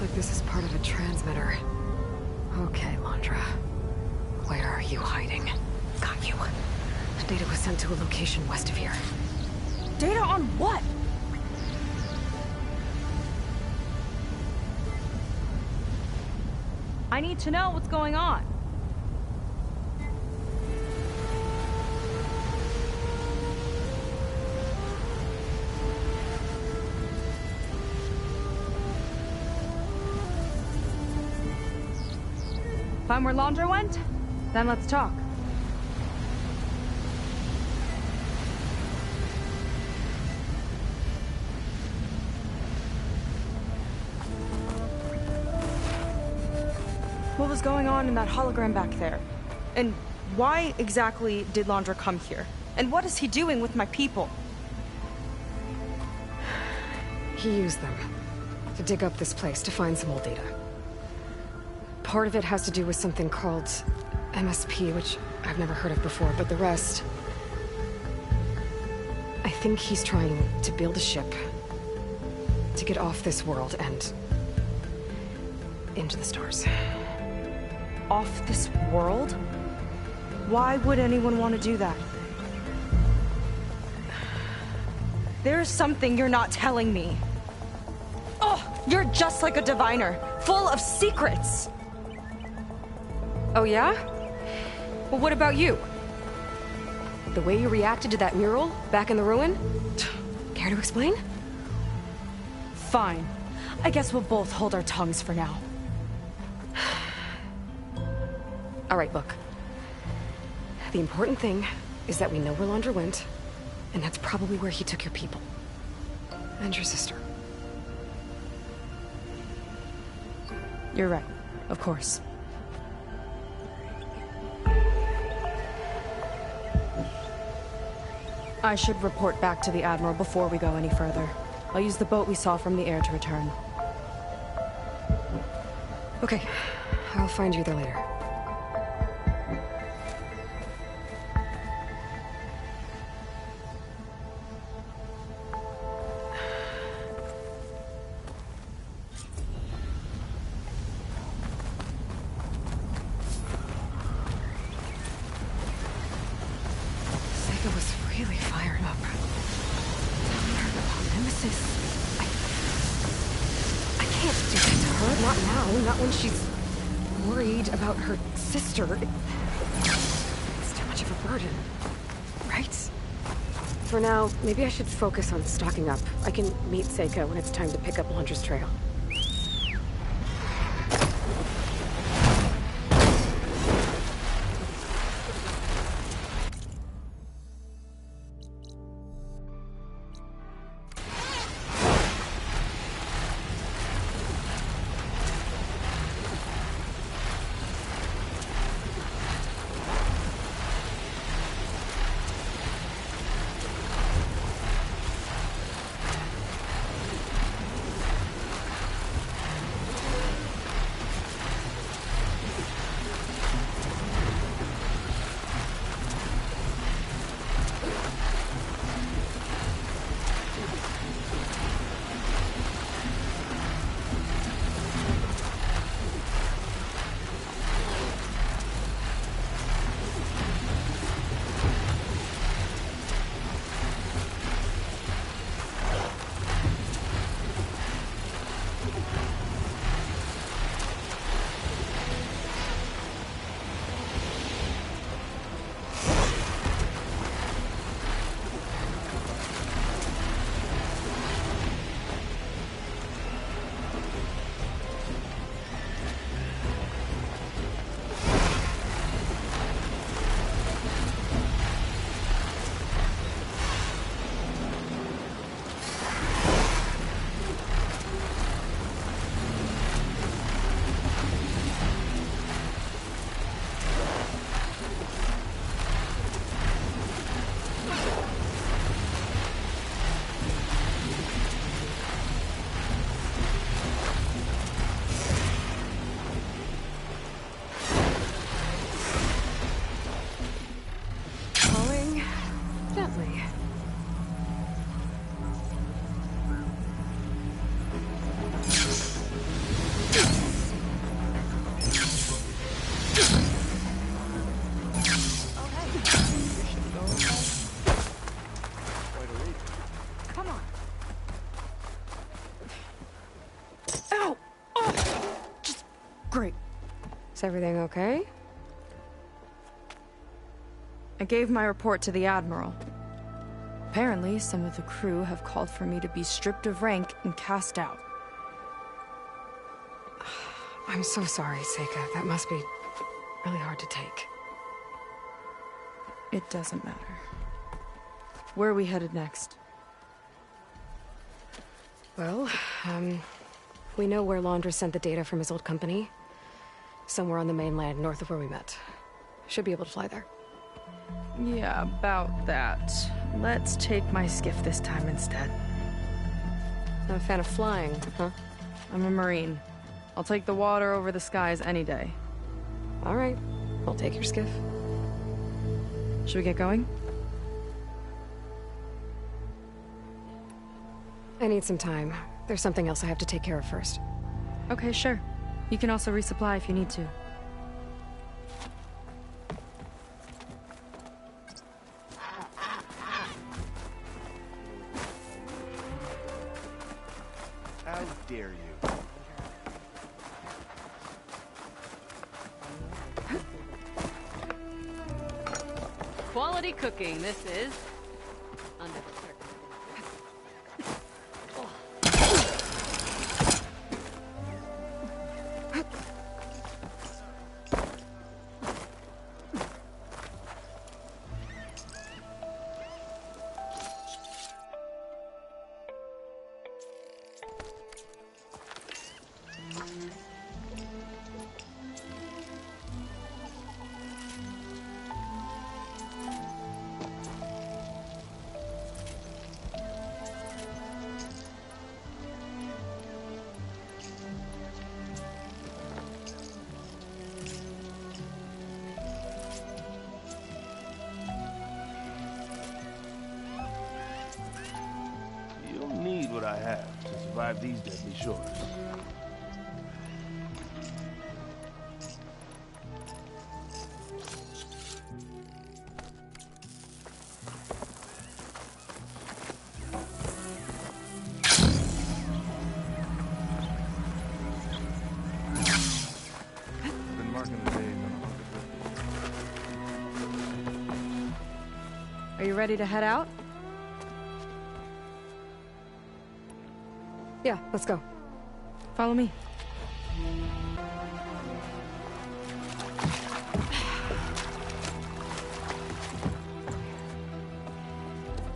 like this is part of a transmitter. Okay, Landra. Where are you hiding? Got you. Data was sent to a location west of here. Data on what? I need to know what's going on. Find where Landra went? Then let's talk. What was going on in that hologram back there? And why exactly did Landra come here? And what is he doing with my people? He used them to dig up this place to find some old data. Part of it has to do with something called MSP, which I've never heard of before, but the rest... I think he's trying to build a ship to get off this world and into the stars. Off this world? Why would anyone want to do that? There's something you're not telling me. Oh, you're just like a diviner, full of secrets. Oh yeah? Well, what about you? The way you reacted to that mural back in the ruin? Care to explain? Fine. I guess we'll both hold our tongues for now. All right, look. The important thing is that we know where Landra went, and that's probably where he took your people. And your sister. You're right. Of course. I should report back to the Admiral before we go any further. I'll use the boat we saw from the air to return. Okay. I'll find you there later. It's too much of a burden, right? For now, maybe I should focus on stocking up. I can meet Seika when it's time to pick up Landra's trail. Is everything okay? I gave my report to the Admiral. Apparently, some of the crew have called for me to be stripped of rank and cast out. I'm so sorry, Seika. That must be really hard to take. It doesn't matter. Where are we headed next? Well, we know where Laundra sent the data from his old company. Somewhere on the mainland, north of where we met. Should be able to fly there. Yeah, about that. Let's take my skiff this time instead. Not a fan of flying, huh? I'm a Marine. I'll take the water over the skies any day. All right. I'll take your skiff. Should we get going? I need some time. There's something else I have to take care of first. Okay, sure. You can also resupply if you need to. How dare you? Quality cooking, this is. Under the You'll need what I have to survive these deadly shores. I've been marking the days on Are you ready to head out? Yeah, let's go. Follow me.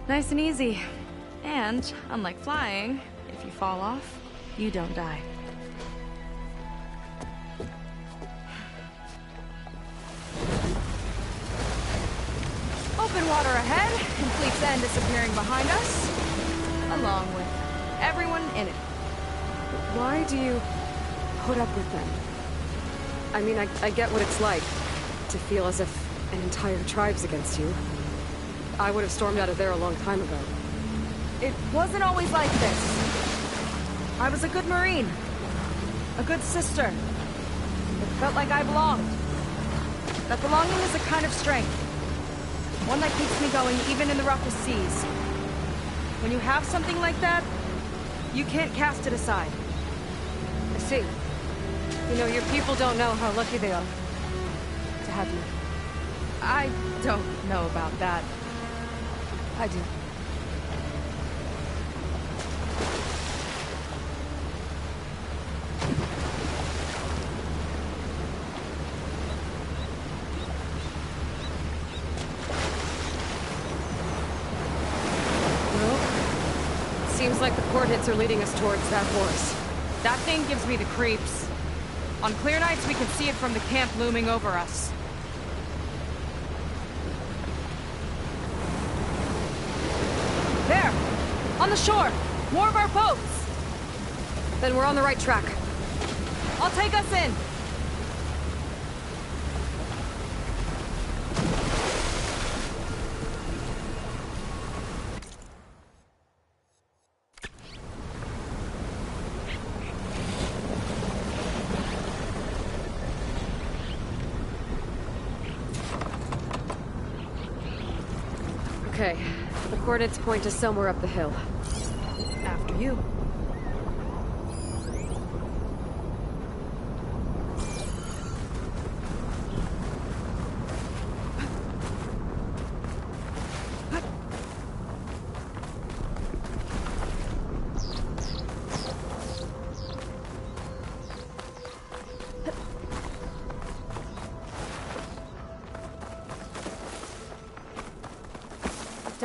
Nice and easy. And, unlike flying, if you fall off, you don't die. Open water ahead, and Fleet's End disappearing behind us, along with everyone in it. Why do you put up with them? I mean, I get what it's like to feel as if an entire tribe's against you. I would have stormed out of there a long time ago. It wasn't always like this. I was a good Marine. A good sister. It felt like I belonged. That belonging is a kind of strength. One that keeps me going even in the roughest seas. When you have something like that, you can't cast it aside. I see. You know, your people don't know how lucky they are to have you. I don't know about that. I do. Well, seems like the coordinates are leading us towards that horse. That thing gives me the creeps. On clear nights, we can see it from the camp looming over us. There! On the shore! More of our boats! Then we're on the right track. I'll take us in! Okay, the coordinates point to somewhere up the hill. After you.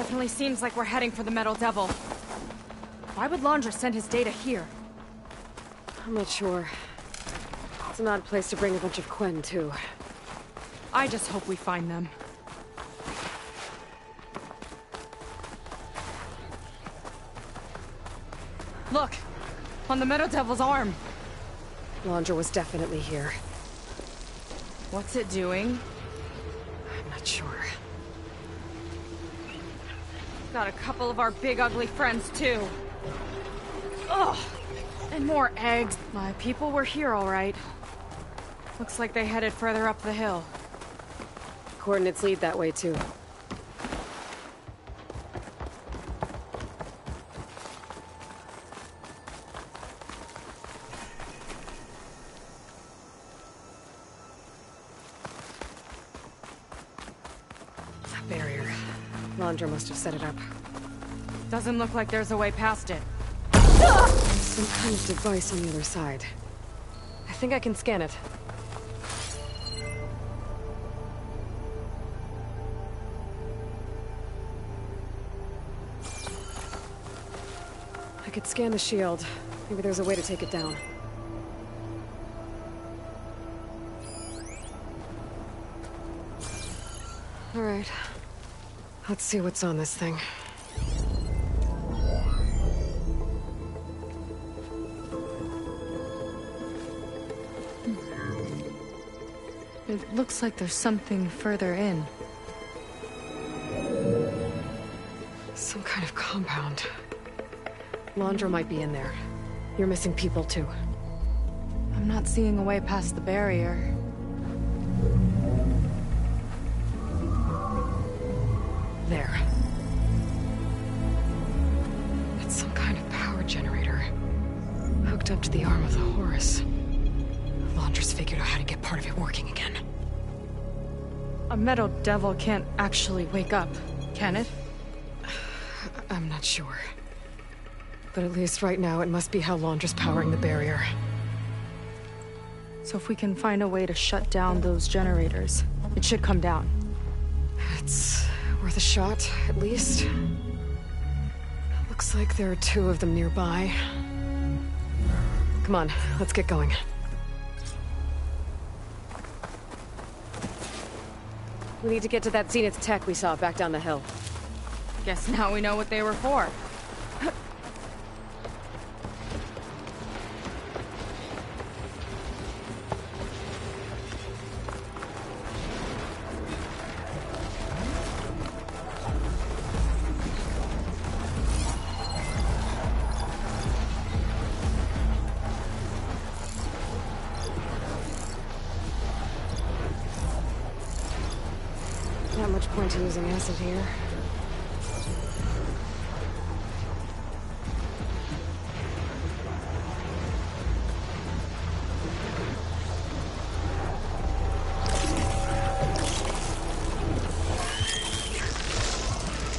Definitely seems like we're heading for the Metal Devil. Why would Laundra send his data here? I'm not sure. It's an odd place to bring a bunch of Quen, too. I just hope we find them. Look! On the Metal Devil's arm! Laundra was definitely here. What's it doing? I'm not sure. Got a couple of our big ugly friends, too. Ugh! And more eggs. My people were here, all right. Looks like they headed further up the hill. Coordinates lead that way, too. That barrier. Laundra must have set it up. Doesn't look like there's a way past it. Some kind of device on the other side. I think I can scan it. I could scan the shield. Maybe there's a way to take it down. All right. Let's see what's on this thing. It looks like there's something further in. Some kind of compound. Laundra might be in there. You're missing people, too. I'm not seeing a way past the barrier. There. It's some kind of power generator. Hooked up to the arm of the Horus. Laundra's figured out how to get part of it working again. A Metal Devil can't actually wake up, can it? I'm not sure. But at least right now, it must be how Laundra's powering the barrier. So if we can find a way to shut down those generators, it should come down. It's worth a shot, at least. Looks like there are 2 of them nearby. Come on, let's get going. We need to get to that Zenith tech we saw back down the hill. Guess now we know what they were for. Not much point to using acid here.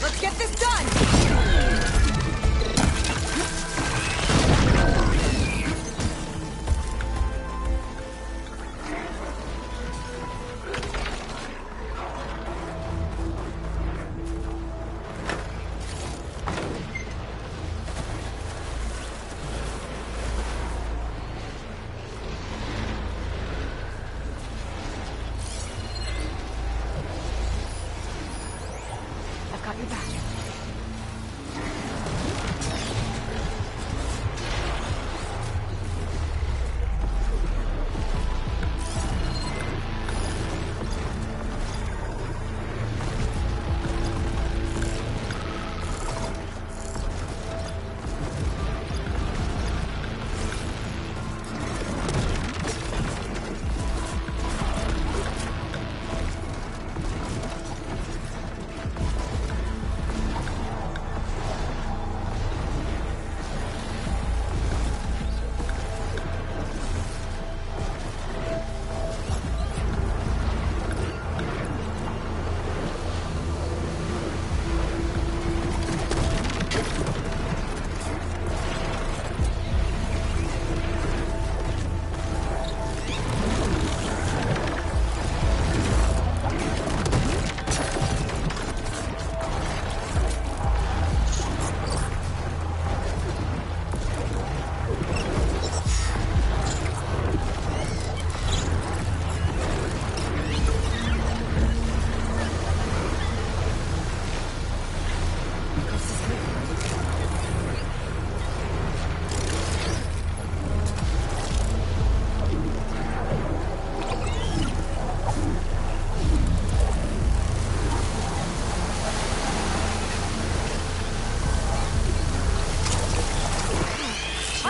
Let's get this done! I've got your back.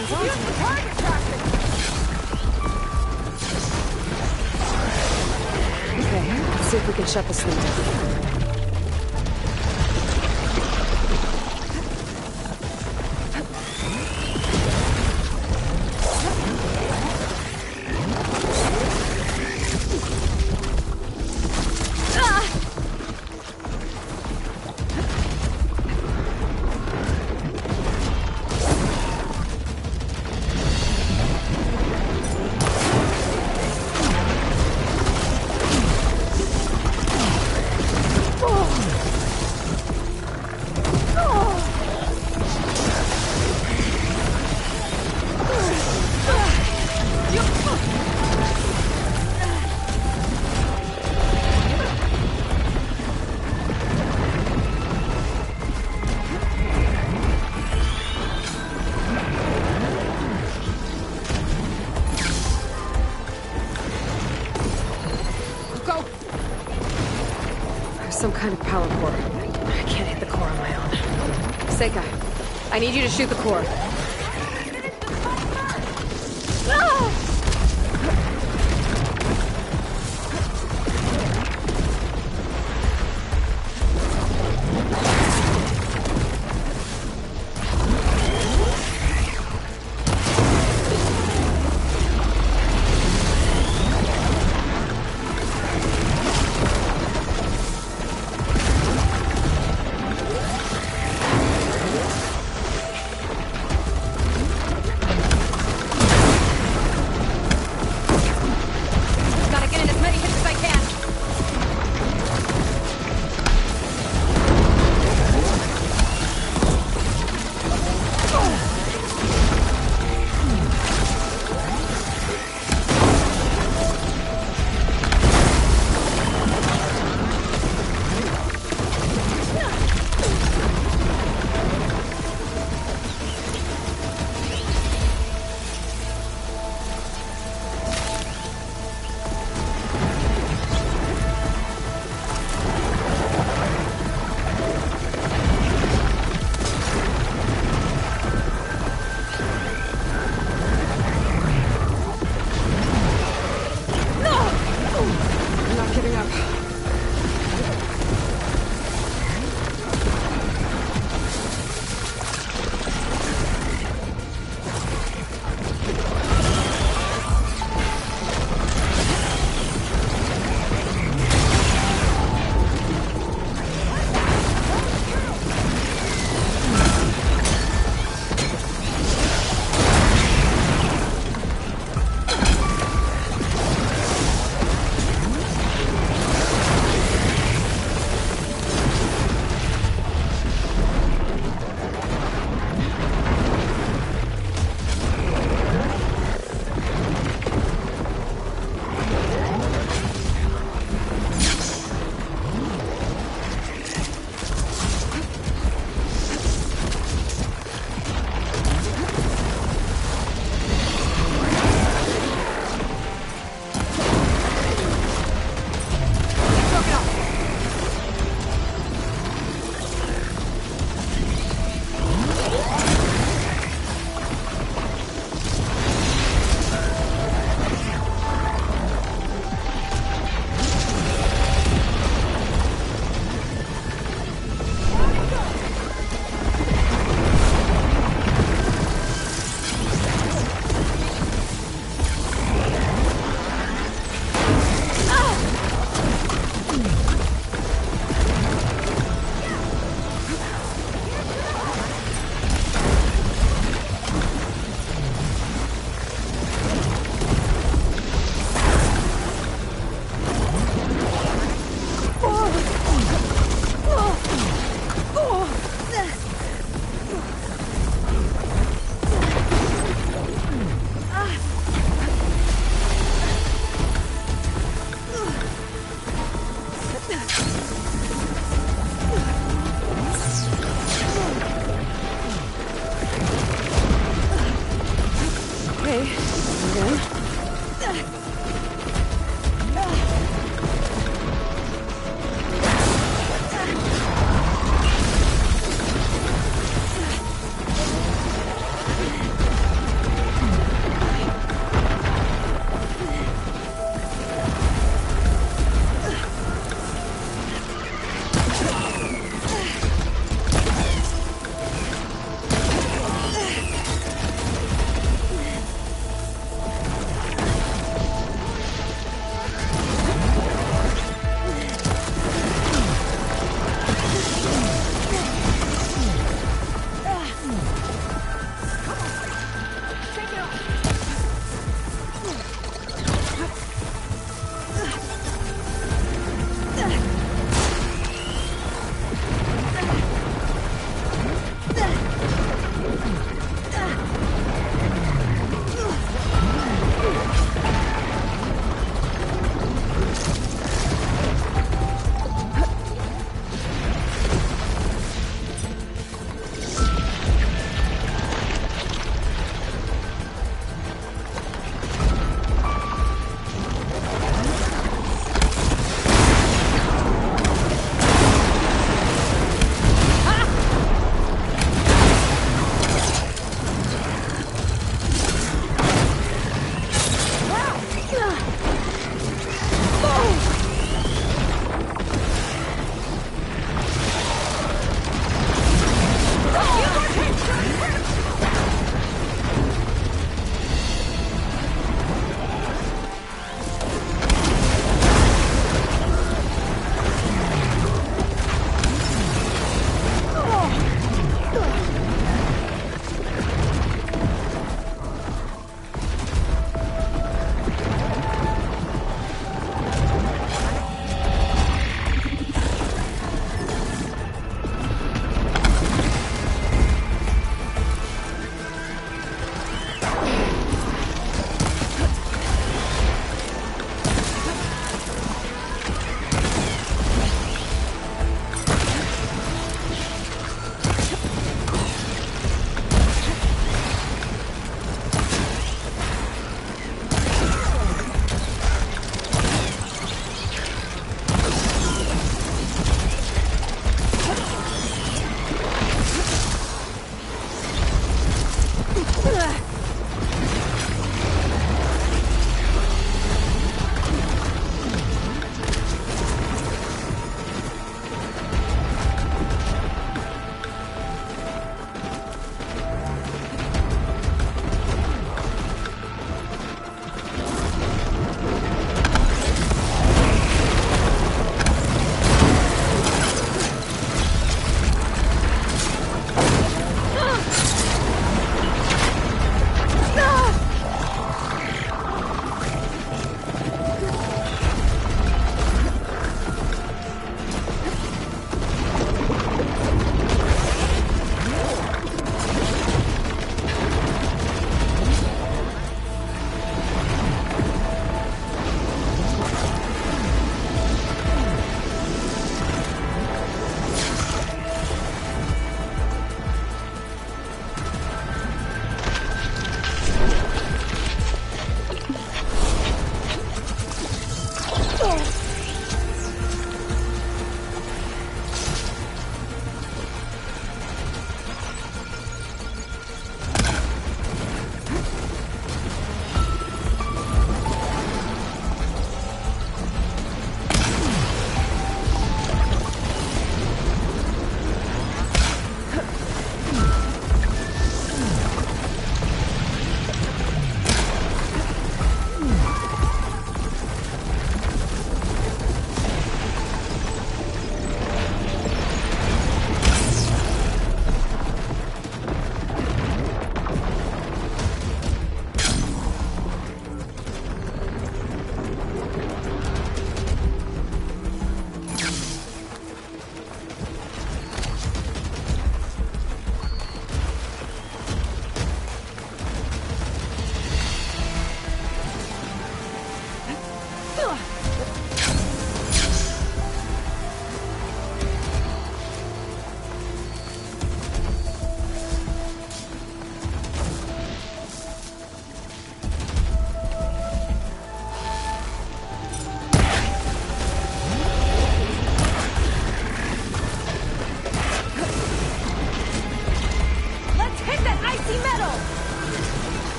hands on to it. Target practice! Okay, let's see if we can shut this thing down. Some kind of power core. I can't hit the core on my own. Seika, I need you to shoot the core.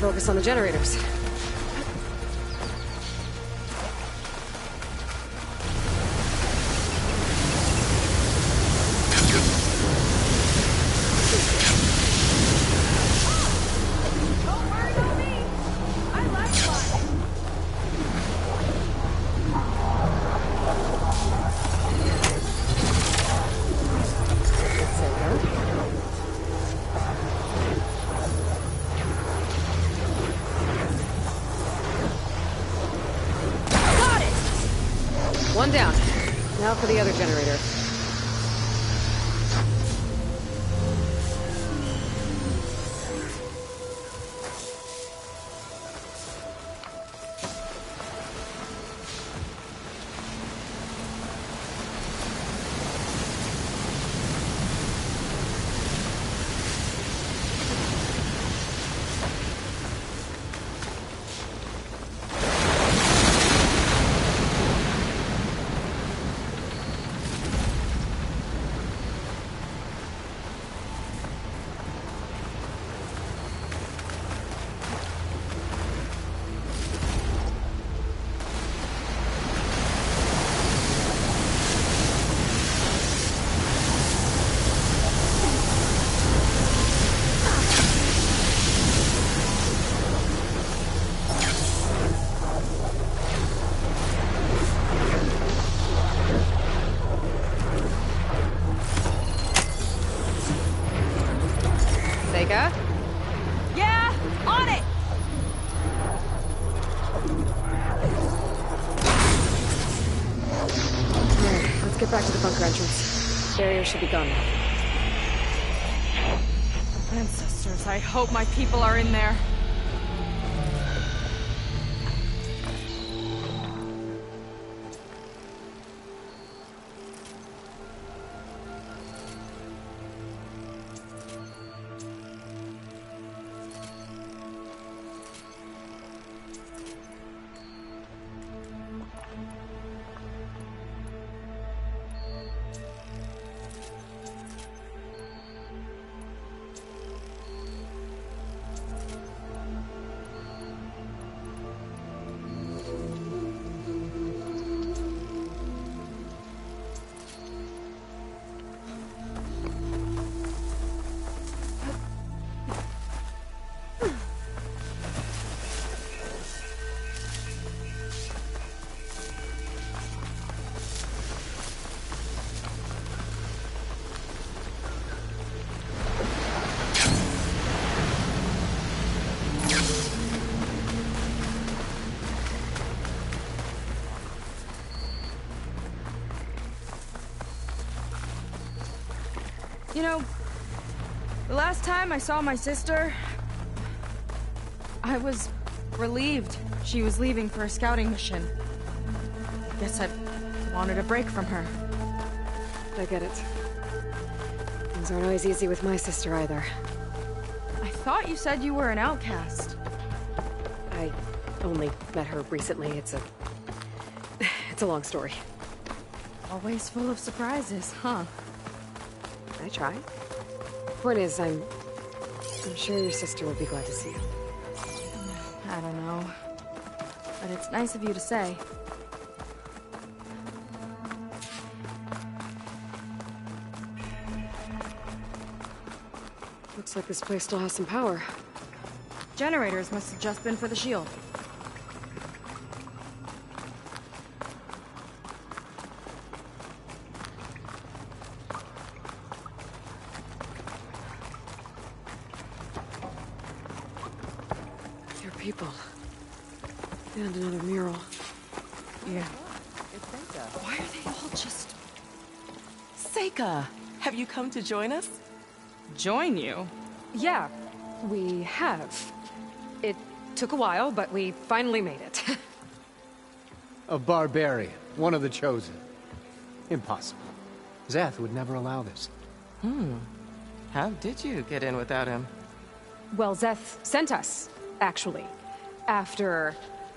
focus on the generators. Don't worry about me. I like flying. Got it. One down. Now for the other generator. Sega? Yeah, on it. Alright, let's get back to the bunker entrance. Barrier should be gone now. Ancestors, I hope my people are in there. You know, the last time I saw my sister, I was relieved she was leaving for a scouting mission. Guess I wanted a break from her. I get it. Things aren't always easy with my sister either. I thought you said you were an outcast. I only met her recently. It's a long story. Always full of surprises, huh? I try. Point is, I'm sure your sister will be glad to see you. I don't know. But it's nice of you to say. Looks like this place still has some power. Generators must have just been for the shield. There are people. And another mural. Yeah. Why are they all just... Seika, have you come to join us? Join you? Yeah, we have. It took a while, but we finally made it. A barbarian, one of the chosen. Impossible. Zeth would never allow this. How did you get in without him? Well, Zeth sent us, actually. After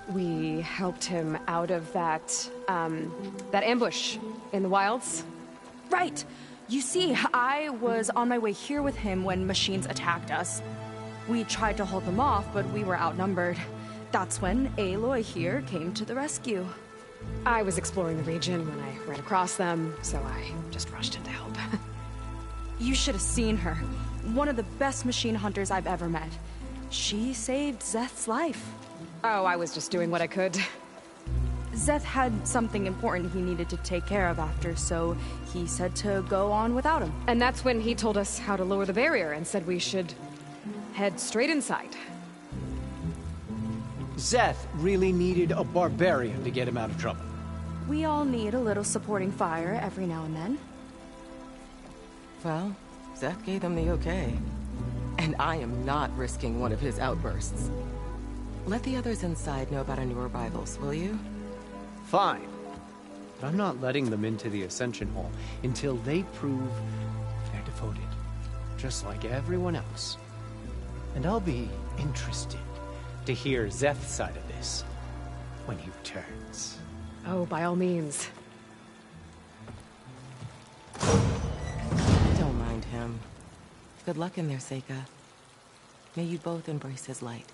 we helped him out of that ambush in the wilds. Right! You see, I was on my way here with him when machines attacked us. We tried to hold them off, but we were outnumbered. That's when Aloy here came to the rescue. I was exploring the region when I ran across them, so I just rushed in to help. You should have seen her. One of the best machine hunters I've ever met. She saved Zeth's life. Oh, I was just doing what I could. Zeth had something important he needed to take care of after, so he said to go on without him. And that's when he told us how to lower the barrier and said we should head straight inside. Zeth really needed a barbarian to get him out of trouble. We all need a little supporting fire every now and then. Well, Zeth gave them the okay. And I am not risking one of his outbursts. Let the others inside know about our new arrivals, will you? Fine. But I'm not letting them into the Ascension Hall until they prove they're devoted. Just like everyone else. And I'll be interested to hear Zeth's side of this when he returns. Oh, by all means. Don't mind him. Good luck in there, Seika. May you both embrace his light.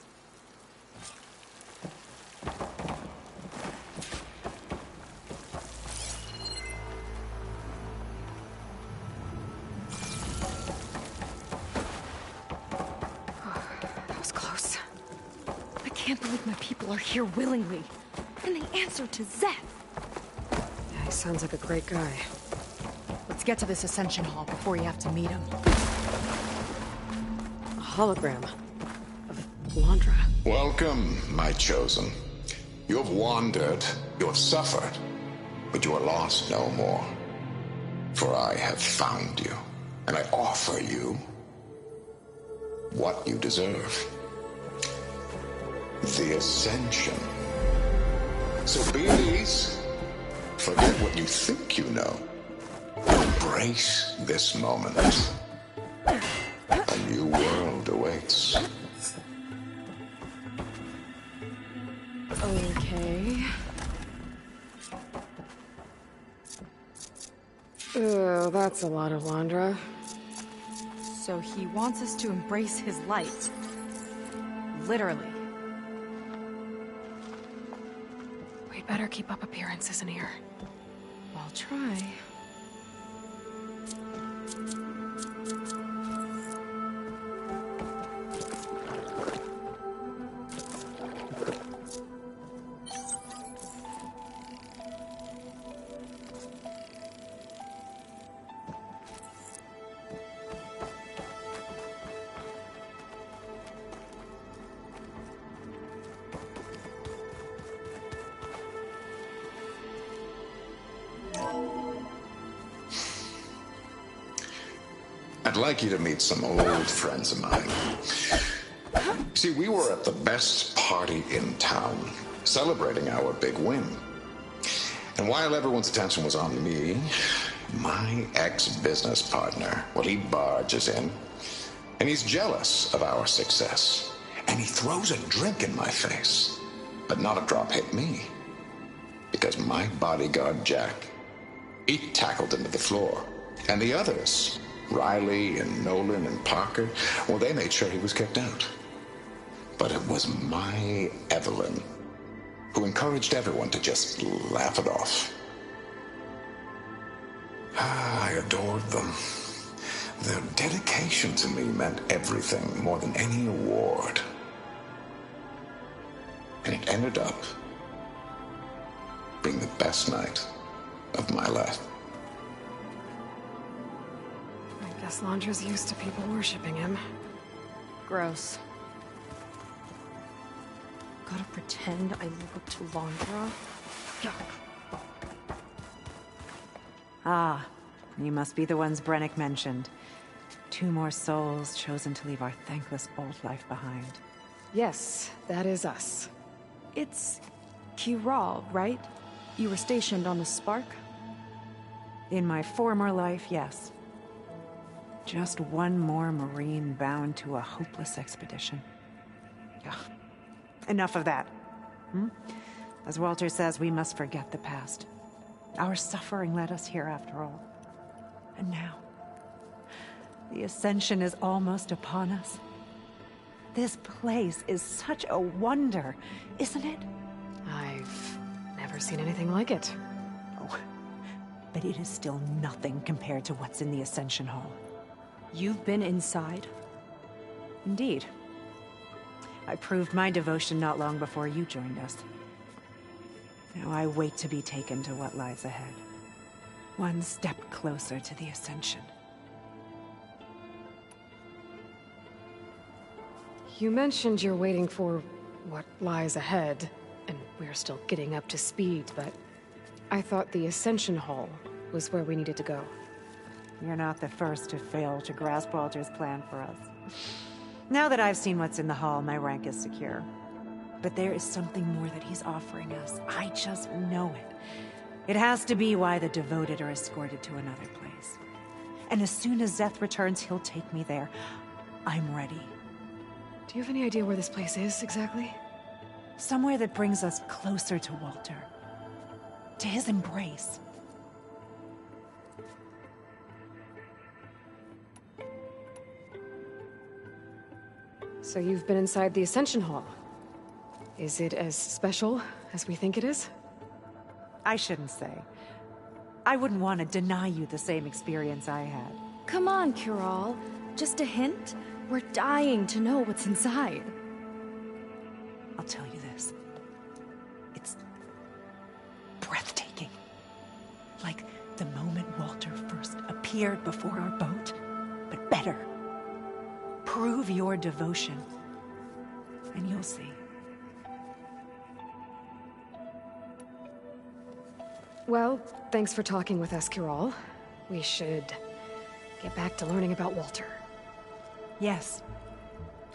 That was close. I can't believe my people are here willingly. And they answer to Zeth. Yeah, he sounds like a great guy. Let's get to this Ascension Hall before you have to meet him. A hologram of Londra. Welcome, my chosen. You have wandered, you have suffered, but you are lost no more. For I have found you, and I offer you what you deserve. The Ascension. So be at ease. Forget what you think you know. Embrace this moment. A new world awaits. Okay. Oh, that's a lot of Londra. So he wants us to embrace his light. Literally. We'd better keep up appearances in here. I'll try. I'd like you to meet some old friends of mine. See, we were at the best party in town, celebrating our big win. And while everyone's attention was on me, my ex-business partner, well, he barges in, and he's jealous of our success. And he throws a drink in my face, but not a drop hit me. Because my bodyguard, Jack, he tackled him to the floor. And the others, Riley and Nolan and Parker, well, they made sure he was kicked out. But it was my Evelyn who encouraged everyone to just laugh it off. I adored them. Their dedication to me meant everything, more than any award. And it ended up being the best night of my life. I guess Londra's used to people worshipping him. Gross. Gotta pretend I look to Londra? Yuck. Ah, you must be the ones Brennick mentioned. 2 more souls chosen to leave our thankless old life behind. Yes, that is us. It's Kiral, right? You were stationed on the Spark? In my former life, yes. Just one more Marine bound to a hopeless expedition. Ugh. Enough of that. As Walter says, we must forget the past. Our suffering led us here after all. And now, the Ascension is almost upon us. This place is such a wonder, isn't it? I've never seen anything like it. Oh, but it is still nothing compared to what's in the Ascension Hall. You've been inside? Indeed. I proved my devotion not long before you joined us. Now I wait to be taken to what lies ahead. One step closer to the Ascension. You mentioned you're waiting for what lies ahead, and we're still getting up to speed, but I thought the Ascension Hall was where we needed to go. You're not the first to fail to grasp Walter's plan for us. Now that I've seen what's in the hall, my rank is secure. But there is something more that he's offering us. I just know it. It has to be why the devoted are escorted to another place. And as soon as Szeth returns, he'll take me there. I'm ready. Do you have any idea where this place is, exactly? Somewhere that brings us closer to Walter. To his embrace. So you've been inside the Ascension Hall. Is it as special as we think it is? I shouldn't say. I wouldn't want to deny you the same experience I had. Come on, Kiral. Just a hint? We're dying to know what's inside. I'll tell you this. It's breathtaking. Like the moment Walter first appeared before our boat, but better. Prove your devotion, and you'll see. Well, thanks for talking with us, Kiral. We should get back to learning about Walter. Yes,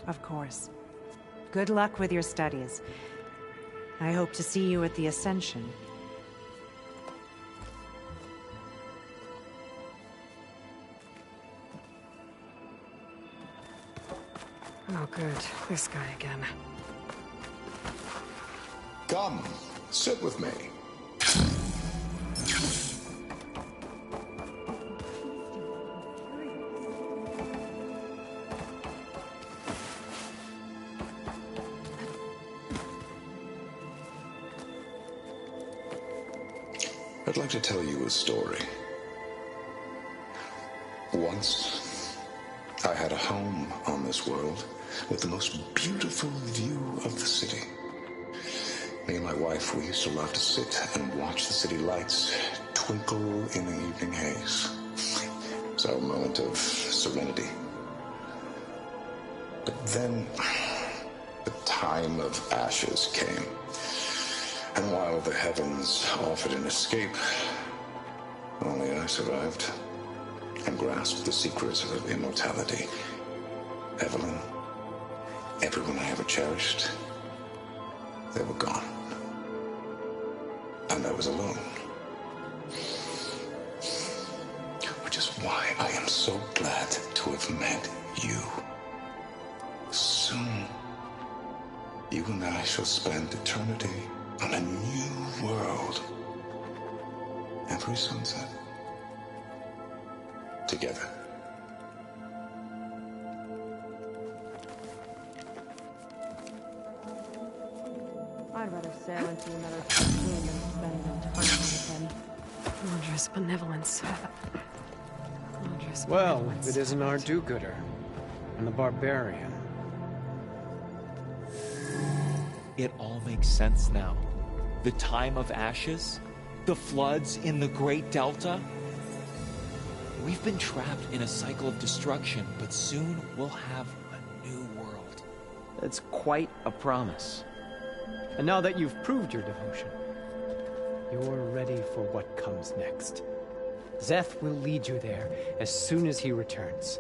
of course. Good luck with your studies. I hope to see you at the Ascension. Oh, good. This guy again. Come, sit with me. I'd like to tell you a story. Once, I had a home on this world with the most beautiful view of the city. Me and my wife, we used to love to sit and watch the city lights twinkle in the evening haze. It was our moment of serenity. But then, the time of ashes came. And while the heavens offered an escape, only I survived and grasped the secrets of immortality. Evelyn, everyone I ever cherished, they were gone. And I was alone. Which is why I am so glad to have met you. Soon, you and I shall spend eternity on a new world. Every sunset. Together. I'd rather sail into another typhoon than spend an eternity with him. Wondrous benevolence. Wondrous Well, benevolence. if it isn't our do-gooder. And the barbarian. It all makes sense now. The time of ashes, the floods in the Great Delta. We've been trapped in a cycle of destruction, but soon we'll have a new world. That's quite a promise. And now that you've proved your devotion, you're ready for what comes next. Szeth will lead you there as soon as he returns.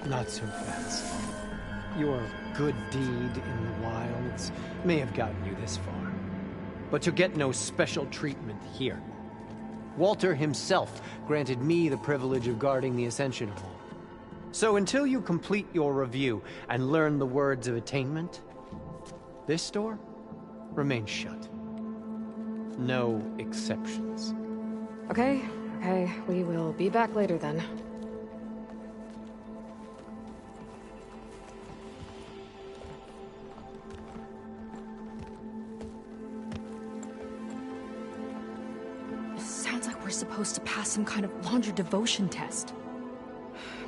Not so fast. Your good deed in the wilds may have gotten you this far, but you get no special treatment here. Walter himself granted me the privilege of guarding the Ascension Hall. So until you complete your review and learn the words of attainment, this door remains shut. No exceptions. Okay, we will be back later then. we're supposed to pass some kind of Laundra devotion test.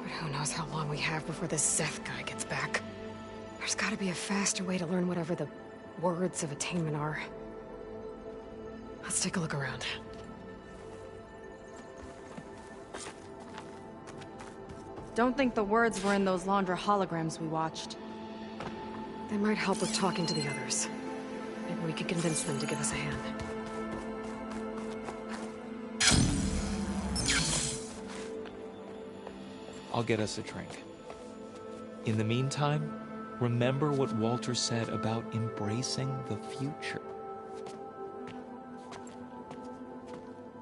But who knows how long we have before this Zeth guy gets back. There's gotta be a faster way to learn whatever the words of attainment are. Let's take a look around. Don't think the words were in those Laundra holograms we watched. They might help with talking to the others. Maybe we could convince them to give us a hand. I'll get us a drink. In the meantime, remember what Walter said about embracing the future.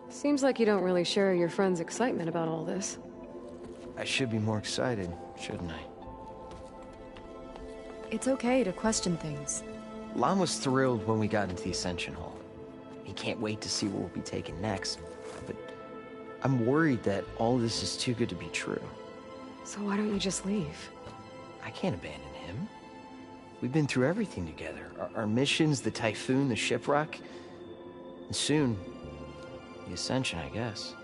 Seems like you don't really share your friend's excitement about all this. I should be more excited, shouldn't I? It's okay to question things. Lon was thrilled when we got into the Ascension Hall. He can't wait to see where we'll be taken next, but I'm worried that all this is too good to be true. So why don't you just leave? I can't abandon him. We've been through everything together. Our missions, the Typhoon, the shipwreck, and soon, the Ascension, I guess.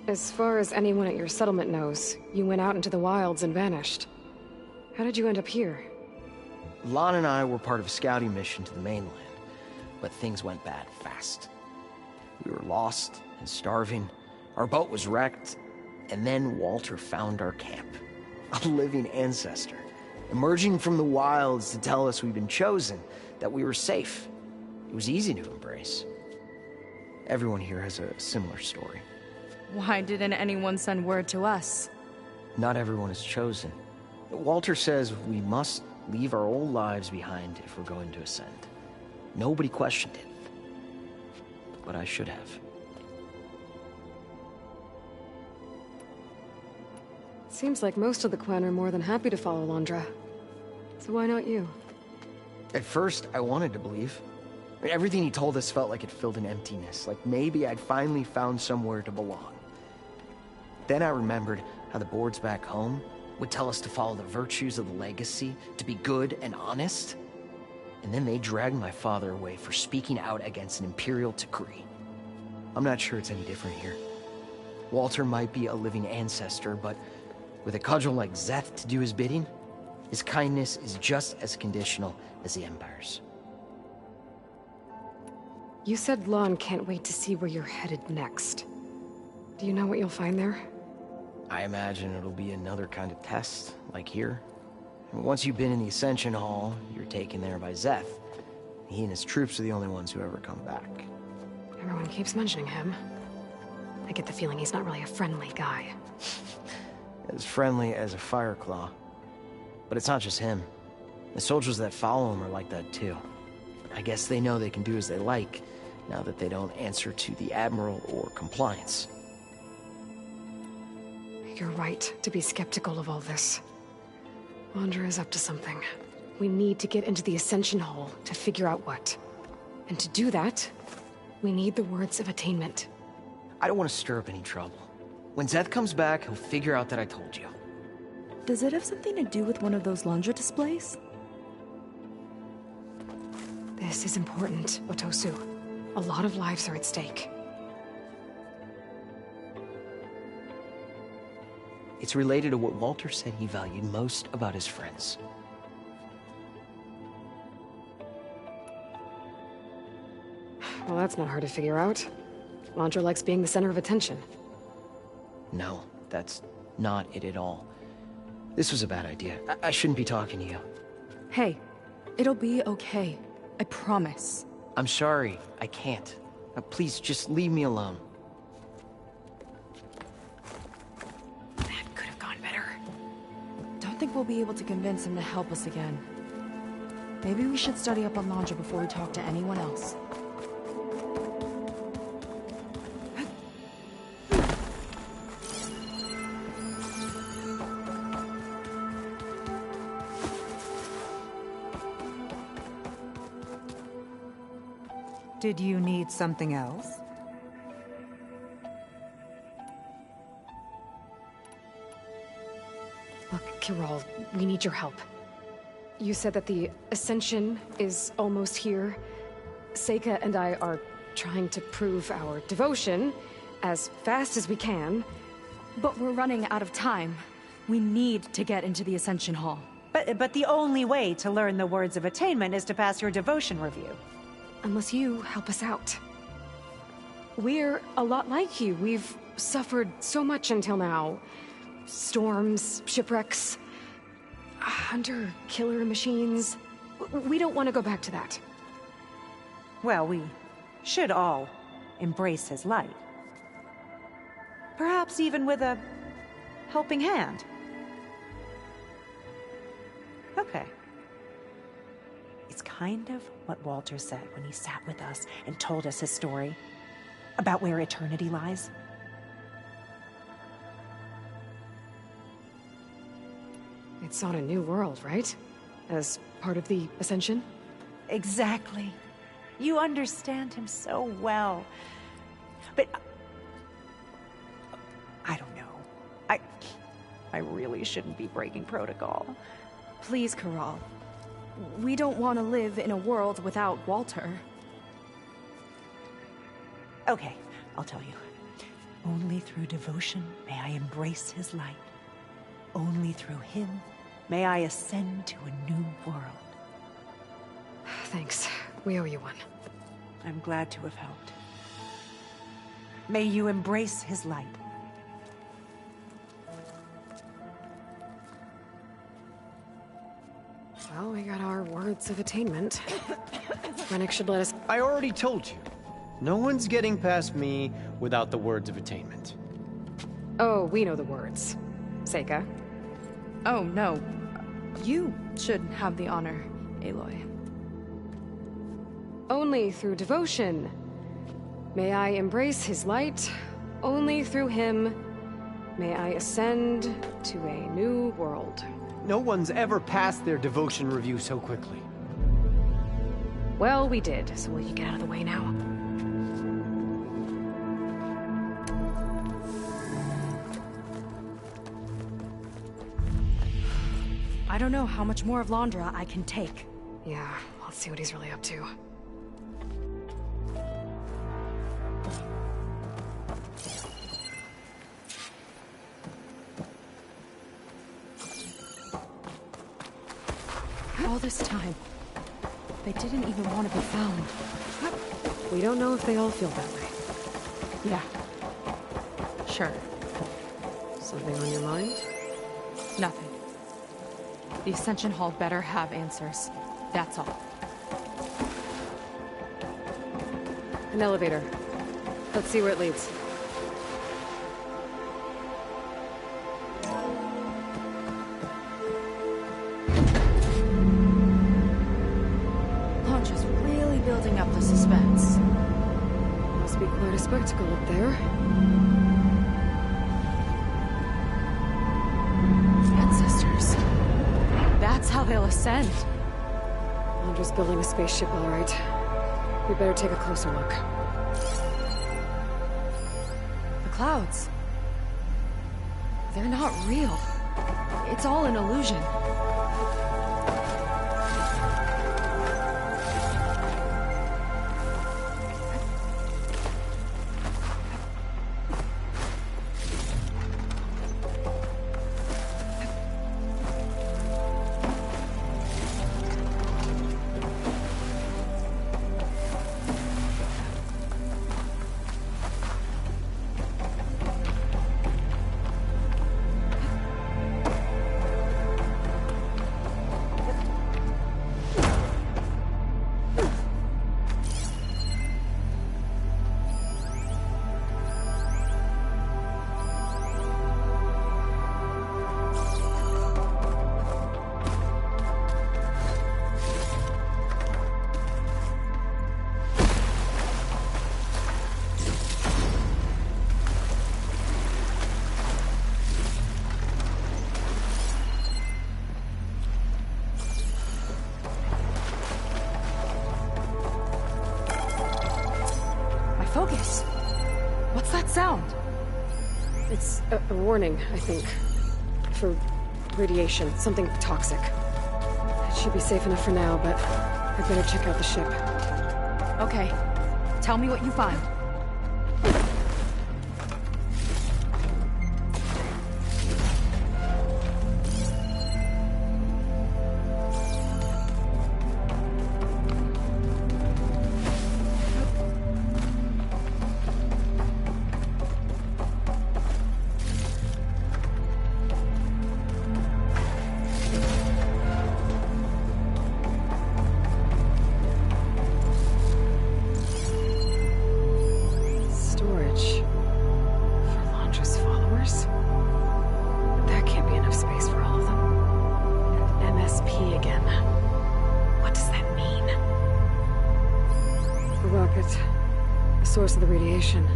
As far as anyone at your settlement knows, you went out into the wilds and vanished. How did you end up here? Lon and I were part of a scouting mission to the mainland, but things went bad fast. We were lost and starving, our boat was wrecked, and then Walter found our camp. A living ancestor, emerging from the wilds to tell us we'd been chosen, that we were safe. It was easy to embrace. Everyone here has a similar story. Why didn't anyone send word to us? Not everyone is chosen. Walter says we must leave our old lives behind if we're going to ascend. Nobody questioned it. But I should have. Seems like most of the clan are more than happy to follow Laundra. So why not you? At first, I wanted to believe. I mean, everything he told us felt like it filled an emptiness, like maybe I'd finally found somewhere to belong. Then I remembered how the boards back home would tell us to follow the virtues of the legacy, to be good and honest. And then they dragged my father away for speaking out against an imperial decree. I'm not sure it's any different here. Walter might be a living ancestor, but with a cudgel like Zeth to do his bidding, his kindness is just as conditional as the Empire's. You said Lon can't wait to see where you're headed next. Do you know what you'll find there? I imagine it'll be another kind of test, like here. And once you've been in the Ascension Hall, you're taken there by Zeth. He and his troops are the only ones who ever come back. Everyone keeps mentioning him. I get the feeling he's not really a friendly guy. As friendly as a Fireclaw. But it's not just him. The soldiers that follow him are like that too. I guess they know they can do as they like, now that they don't answer to the Admiral or Compliance. You're right to be skeptical of all this. Laundra is up to something. We need to get into the Ascension Hall to figure out what. And to do that, we need the words of attainment. I don't want to stir up any trouble. When Zeth comes back, he'll figure out that I told you. Does it have something to do with one of those Laundra displays? This is important, Otosu. A lot of lives are at stake. It's related to what Walter said he valued most about his friends. Well, that's not hard to figure out. Laundra likes being the center of attention. No, that's not it at all. This was a bad idea. I shouldn't be talking to you. Hey, it'll be okay. I promise. I'm sorry, I can't. Please, just leave me alone. That could have gone better. Don't think we'll be able to convince him to help us again. Maybe we should study up on Laundra before we talk to anyone else. Did you need something else? Look, Kirol, we need your help. You said that the Ascension is almost here. Seika and I are trying to prove our devotion as fast as we can. But we're running out of time. We need to get into the Ascension Hall. But the only way to learn the words of attainment is to pass your devotion review. Unless you help us out. We're a lot like you. We've suffered so much until now. Storms, shipwrecks, hunter-killer machines. We don't want to go back to that. Well, we should all embrace his light. Perhaps even with a helping hand. Okay. It's kind of what Walter said when he sat with us and told us his story about where eternity lies. It's on a new world, right? As part of the Ascension? Exactly. You understand him so well. But I don't know. I really shouldn't be breaking protocol. Please, Corral. We don't want to live in a world without Walter. Okay, I'll tell you. Only through devotion may I embrace his light. Only through him may I ascend to a new world. Thanks. We owe you one. I'm glad to have helped. May you embrace his light. Well, we got our words of attainment. Rennick should let us... I already told you. No one's getting past me without the words of attainment. Oh, we know the words. Seika. Oh, no. You should have the honor, Aloy. Only through devotion may I embrace his light. Only through him may I ascend to a new world. No one's ever passed their devotion review so quickly. Well, we did, so will you get out of the way now? I don't know how much more of Londra I can take. Yeah, let's see what he's really up to. All this time, they didn't even want to be found. We don't know if they all feel that way. Yeah. Sure. Something on your mind? Nothing. The Ascension Hall better have answers. That's all. An elevator. Let's see where it leads. Londra's really building up the suspense. Must be quite a spectacle up there. Ancestors. That's how they'll ascend. Londra's building a spaceship, all right. We better take a closer look. The clouds. They're not real. It's all an illusion. Focus. What's that sound? It's a warning, I think. For radiation, something toxic. It should be safe enough for now, but I'd better check out the ship. Okay. Tell me what you find. Source of the radiation.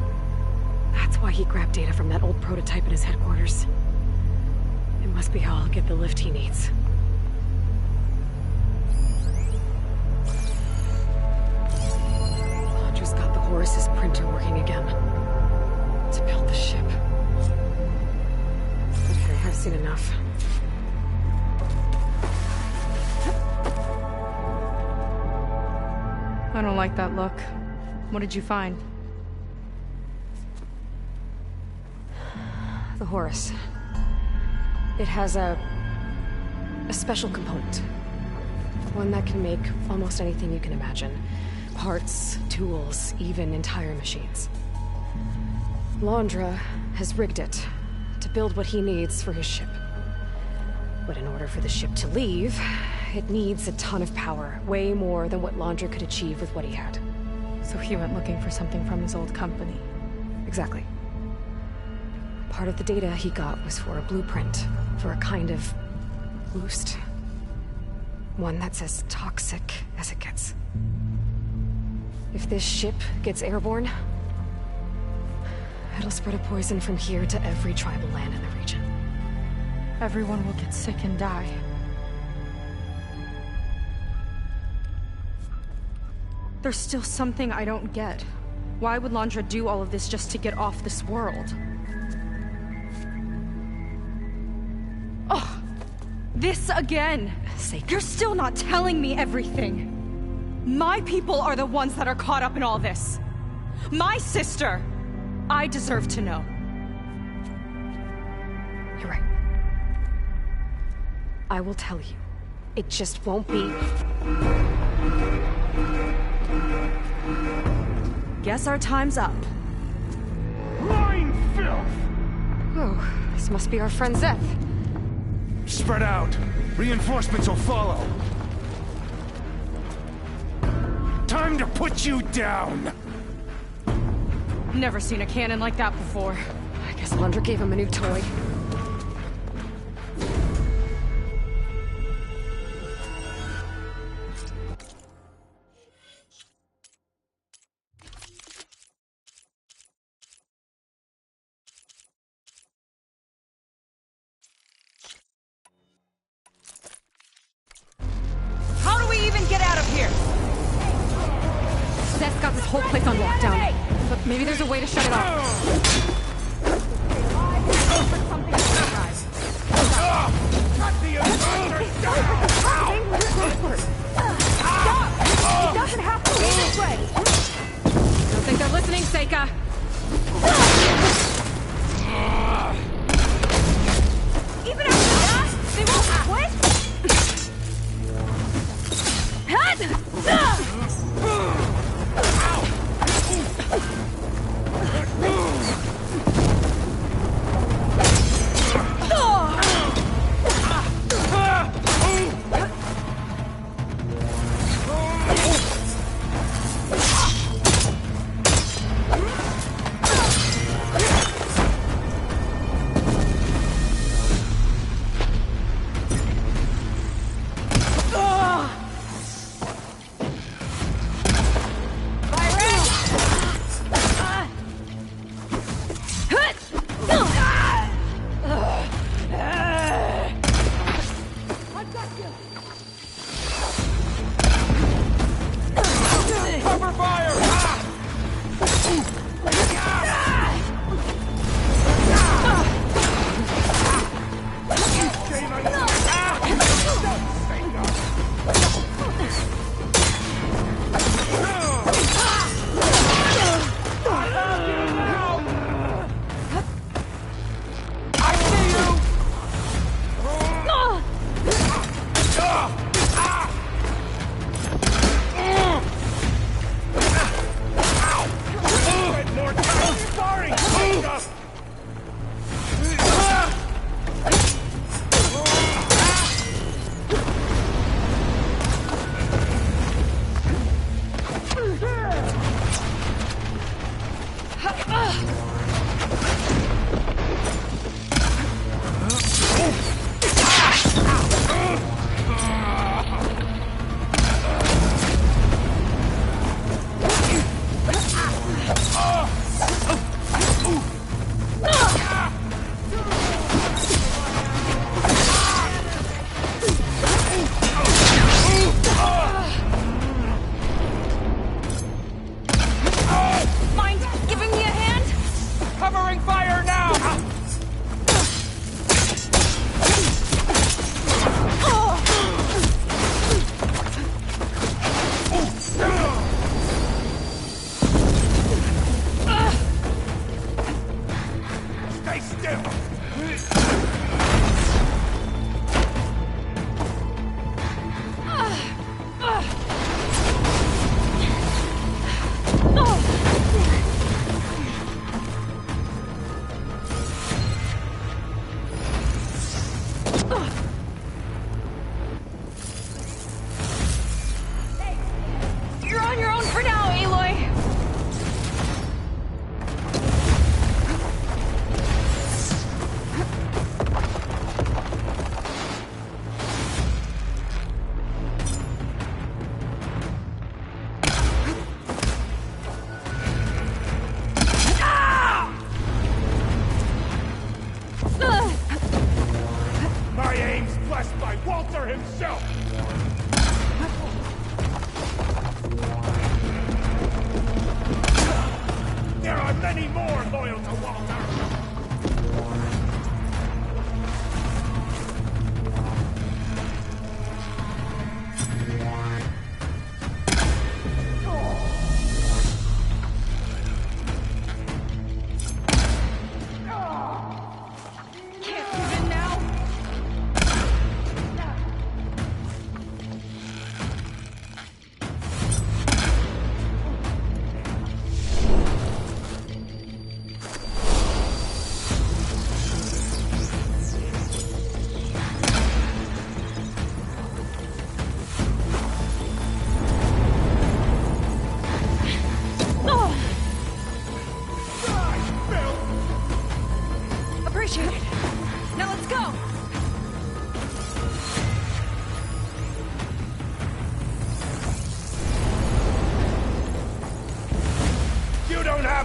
That's why he grabbed data from that old prototype in his headquarters. It must be how I'll get the lift he needs. Londra's got the Horus's printer working again. To build the ship. Okay, I've seen enough. I don't like that look. What did you find? The Horus. It has a special component. One that can make almost anything you can imagine. Parts, tools, even entire machines. Londra has rigged it to build what he needs for his ship. But in order for the ship to leave, it needs a ton of power, way more than what Londra could achieve with what he had. So he went looking for something from his old company. Exactly. Part of the data he got was for a blueprint, for a kind of boost. One that's as toxic as it gets. If this ship gets airborne, it'll spread a poison from here to every tribal land in the region. Everyone will get sick and die. There's still something I don't get. Why would Londra do all of this just to get off this world? Oh, this again! You're still not telling me everything. My people are the ones that are caught up in all this. My sister! I deserve to know. You're right. I will tell you. It just won't be... Guess our time's up. Lying filth! Oh, this must be our friend Zeth. Spread out. Reinforcements will follow. Time to put you down! Never seen a cannon like that before. I guess Londra gave him a new toy. How do we even get out of here? Zeth's got this whole place on lockdown. But maybe there's a way to shut it off. Cut the intruder down! Stop! It doesn't have to be this way! I don't think they're listening, Seika. Even after that, they won't quit?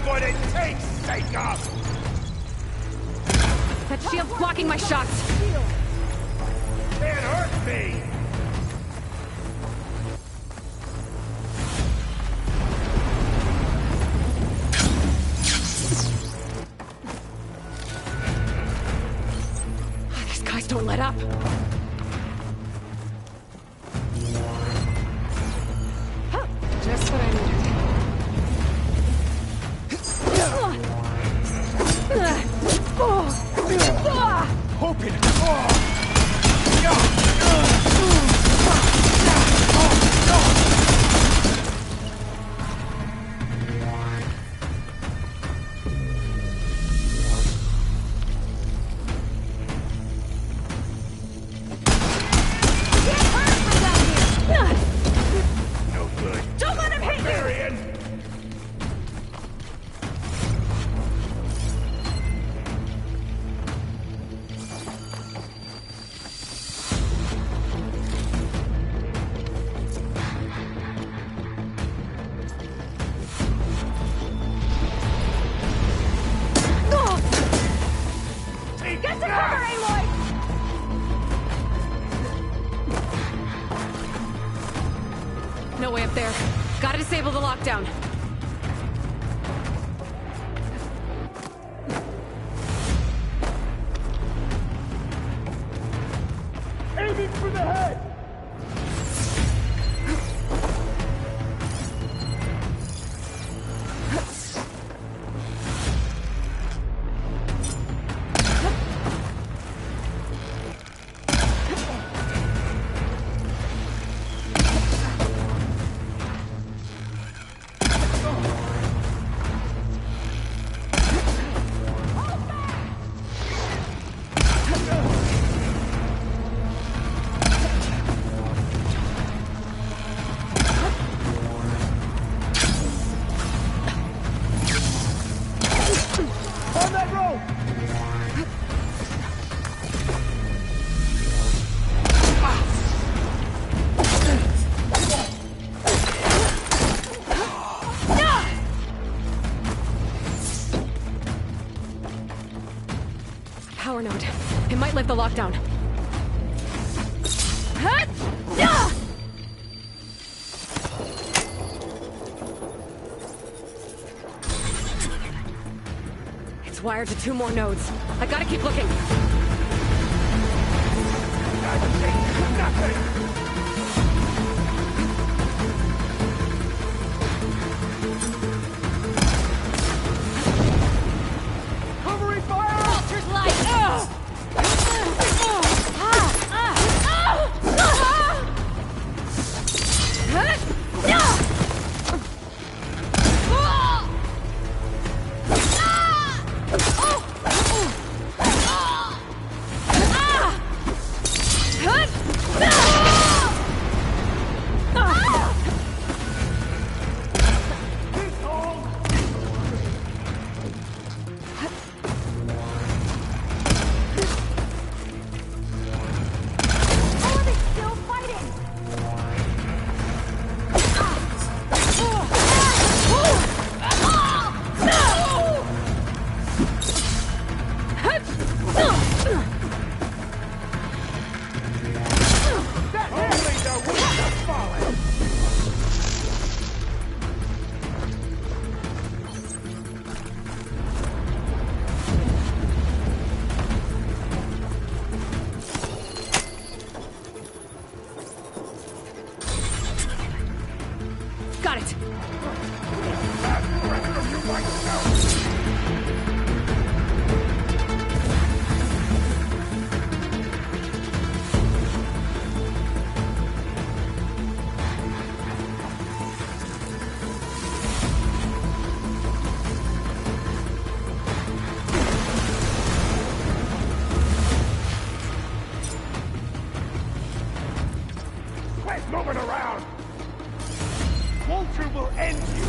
what it takes, Jacob! That shield's blocking my shots! It hurt me! These guys don't let up. Just what I needed. Open! No good. Don't let him hit you! Marion! Get to cover, Aloy! No way up there. Gotta disable the lockdown. Aiming for the head! On that rope! Power node. It might lift the lockdown. It's wired to 2 more nodes. I gotta keep looking. Covering fire! Walter's light! Got it! Quit moving around! Walter will end you!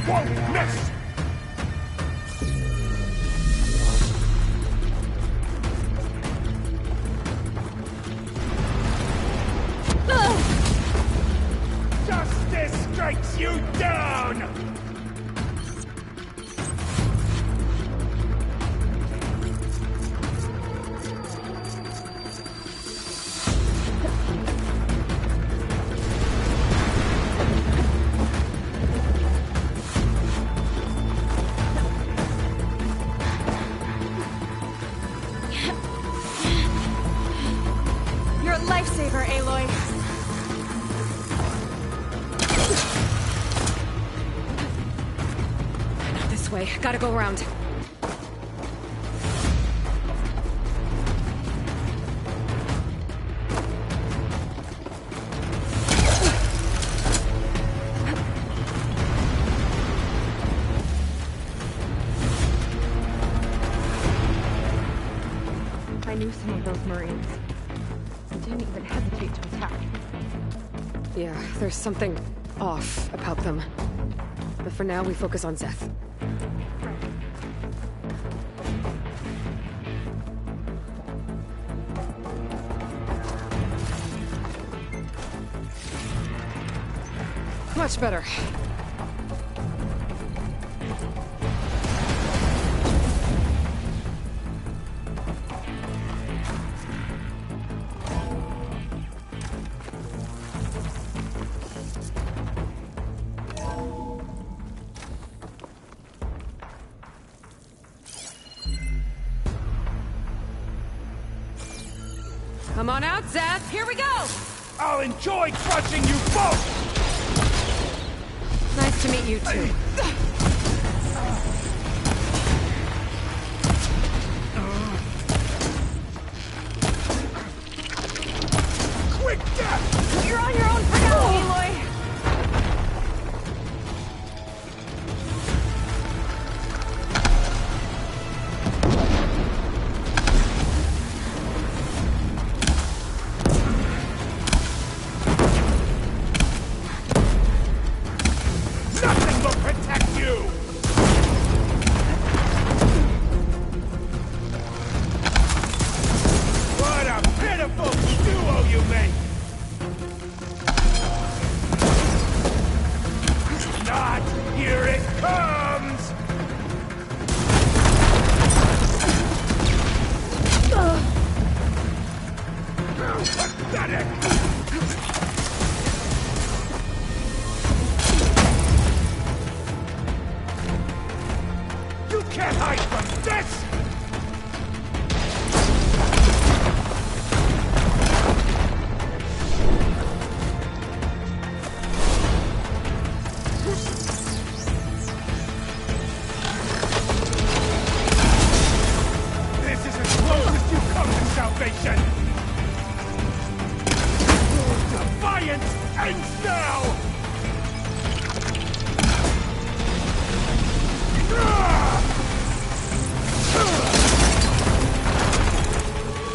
won't miss! Justice strikes you down! You're a lifesaver, Aloy. Not this way. Gotta go around. I knew some of those Marines. Didn't even hesitate to attack. Yeah, there's something off about them. But for now, we focus on Zeth. Much better. Come on out, Zeth! Here we go! I'll enjoy crushing you both! Nice to meet you, too. Quick death! You're on your own for now, Aloy! Nothing will protect you! What a pitiful duo you make! Not! Here it comes! Pathetic! You can't hide from this! This is as close as you come to salvation! Defiance ends now!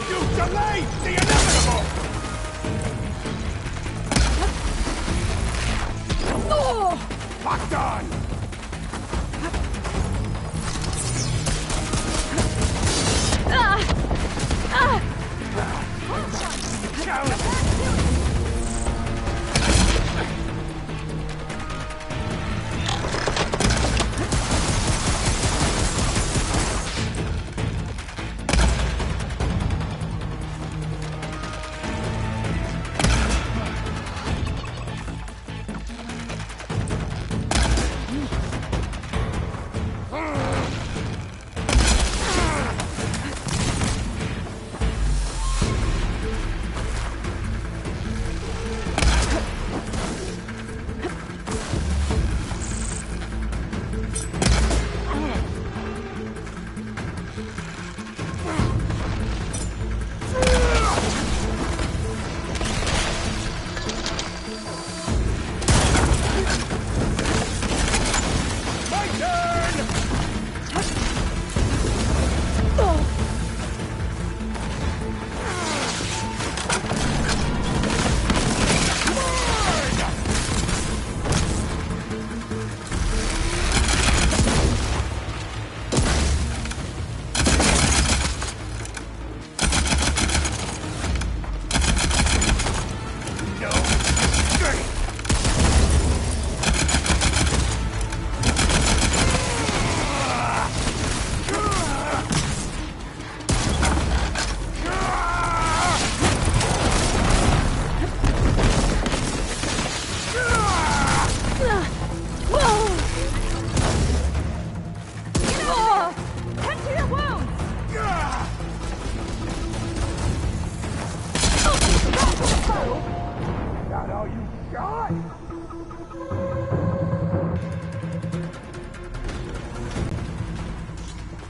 You delayed the inevitable! Locked on! Challenge!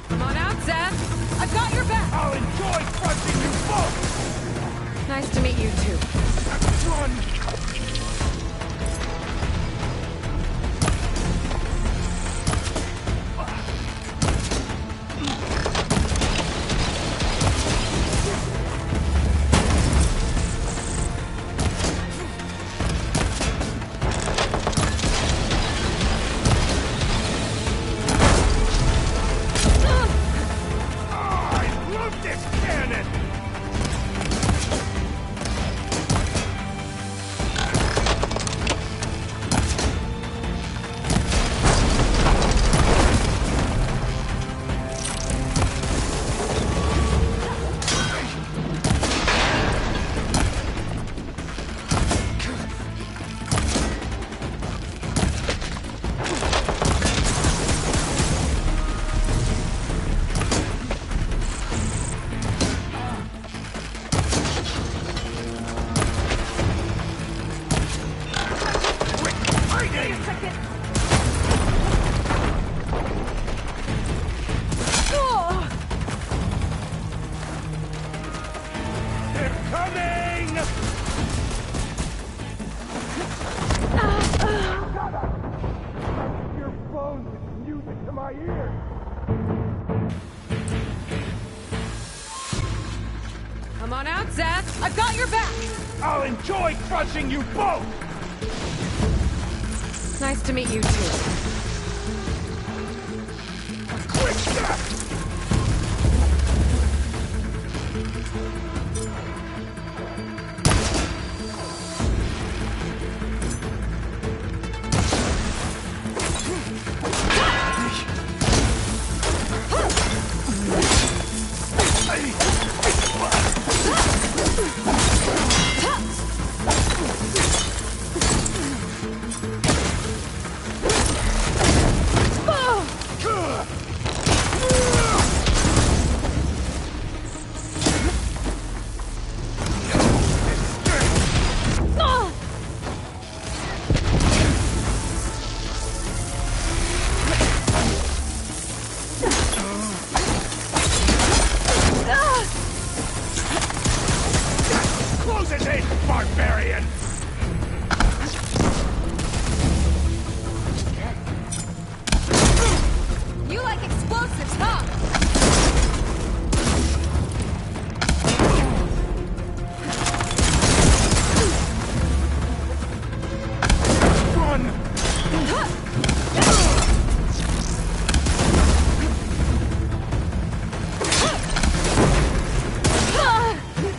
Come on out, Zeth! I've got your back! I'll enjoy crushing you both! Nice to meet you, too. Run! Come on out, Zeth! I've got your back! I'll enjoy crushing you both! Nice to meet you, too. Quick step! Close it in, barbarian! You like explosives, huh?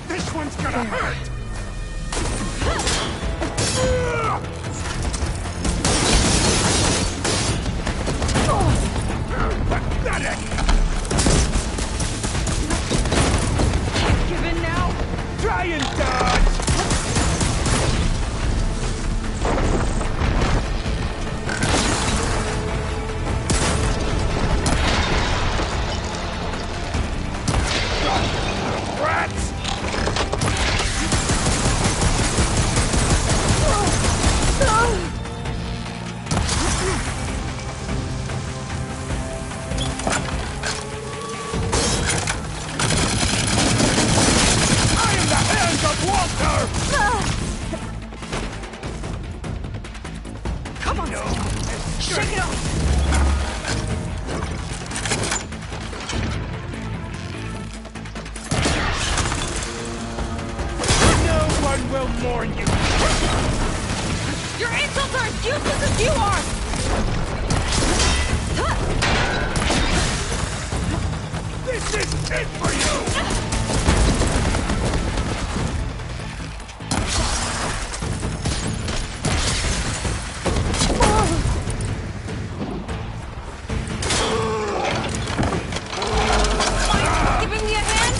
This one's gonna hurt! Pathetic! Give in now? Try and dodge! Rats! I am the Hand of Walter! Come on, shake it off! No one will mourn you! Your insults are as useless as you are! This is it for you! Giving me a hand?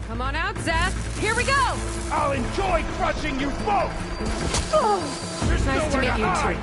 Come on out, Zeth! Here we go! I'll enjoy crushing you both! There's Nice to nowhere meet you, hide. too.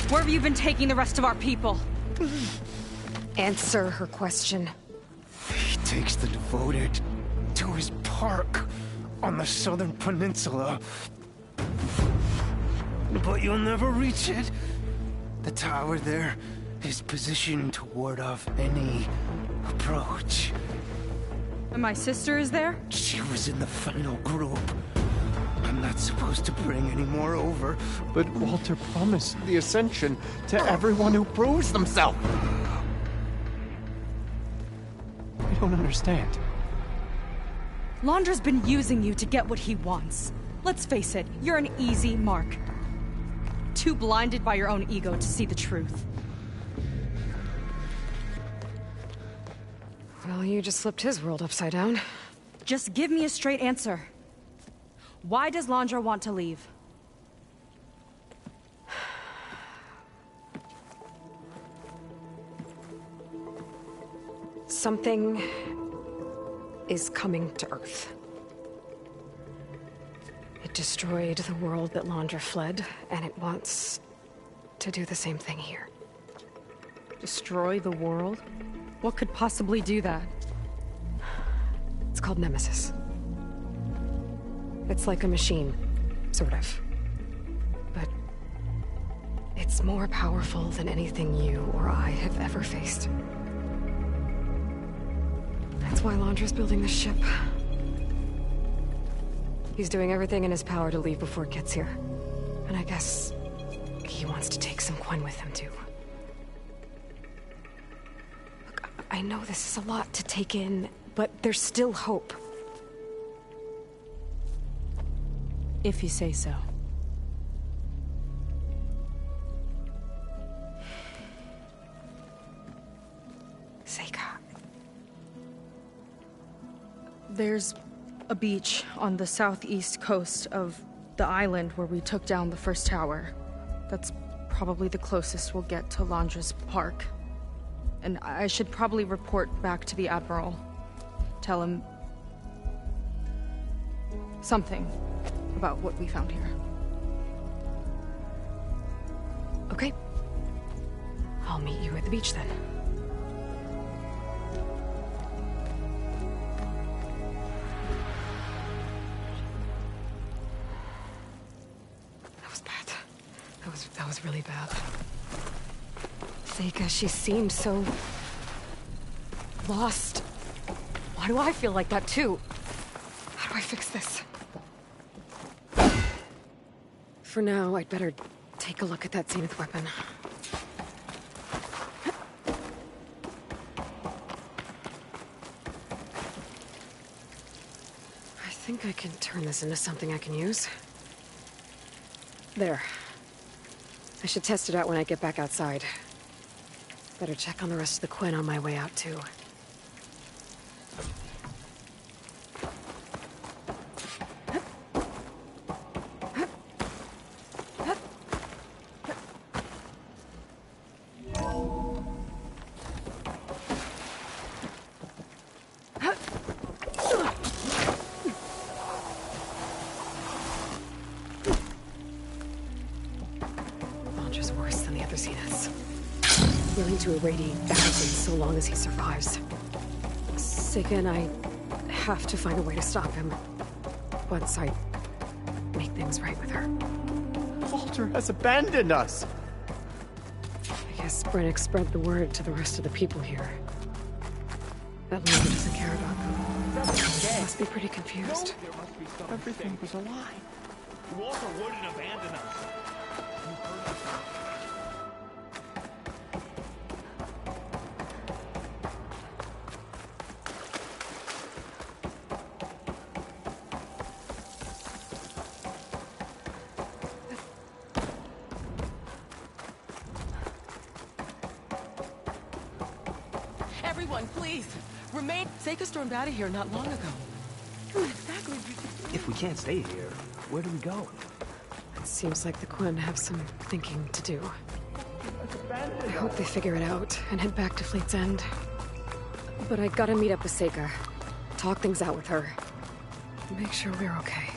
Where have you been taking the rest of our people? Answer her question. He takes the devoted to his park on the southern peninsula. But you'll never reach it. The tower there is positioned to ward off any approach. And my sister is there? She was in the final group. I'm not supposed to bring any more over. But Walter promised the Ascension to everyone who proves themselves. I don't understand. Londra's been using you to get what he wants. Let's face it, you're an easy mark. Too blinded by your own ego to see the truth. Well, you just flipped his world upside down. Just give me a straight answer. Why does Londra want to leave? Something is coming to Earth. It destroyed the world that Londra fled, and it wants to do the same thing here. Destroy the world? What could possibly do that? It's called Nemesis. It's like a machine, sort of. But it's more powerful than anything you or I have ever faced. That's why Londra's building this ship. He's doing everything in his power to leave before it gets here. And I guess he wants to take some Quen with him, too. Look, I know this is a lot to take in, but there's still hope. If you say so. Seika. There's a beach on the southeast coast of the island where we took down the first tower. That's probably the closest we'll get to Londra's park. And I should probably report back to the Admiral. Tell him something about what we found here. Okay. I'll meet you at the beach then. That was bad. That was really bad. Seika, she seemed so lost. Why do I feel like that too? How do I fix this? For now, I'd better take a look at that Zenith weapon. I think I can turn this into something I can use. There. I should test it out when I get back outside. Better check on the rest of the Quen on my way out, too. Londra's worse than the other Zeniths. Willing to irradiate thousands so long as he survives. Seika and I have to find a way to stop him. Once I make things right with her. Walter has abandoned us. I guess Brennick spread the word to the rest of the people here. That Londra doesn't care about them. They must be pretty confused. Everything was a lie. Walter wouldn't abandon us. Everyone, please! Remain. Seika stormed out of here not long ago. Exactly. If we can't stay here, where do we go? It seems like the Quen have some thinking to do. hope they figure it out and head back to Fleet's End. But I gotta meet up with Seika. Talk things out with her. Make sure we're okay.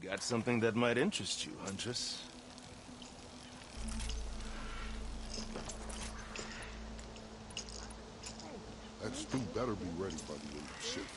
Got something that might interest you, Huntress. That stew better be ready by the end of the shift.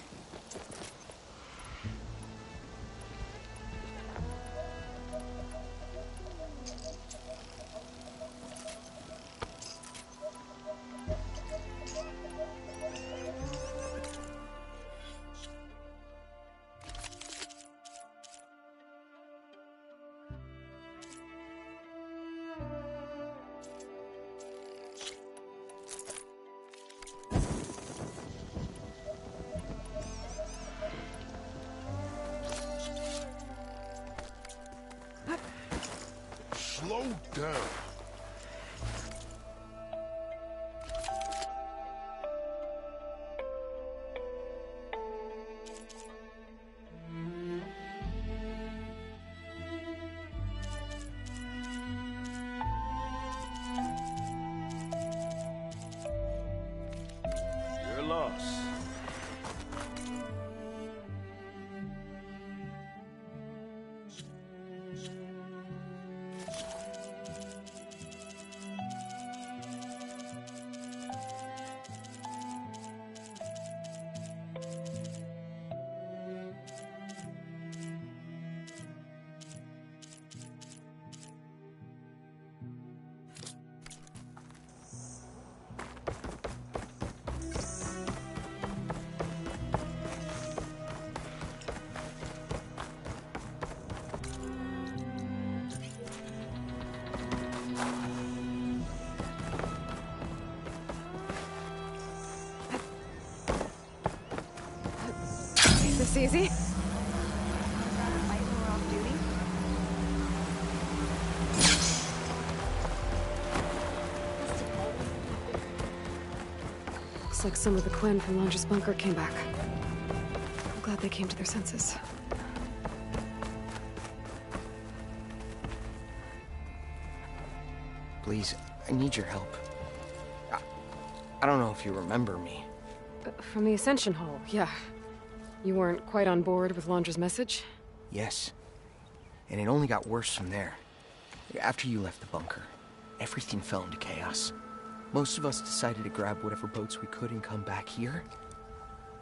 course. Is this easy? Looks like some of the Quen from Londra's bunker came back. I'm glad they came to their senses. Please, I need your help. I don't know if you remember me. From the Ascension Hall, yeah. You weren't quite on board with Londra's message? Yes. And it only got worse from there. After you left the bunker, everything fell into chaos. Most of us decided to grab whatever boats we could and come back here.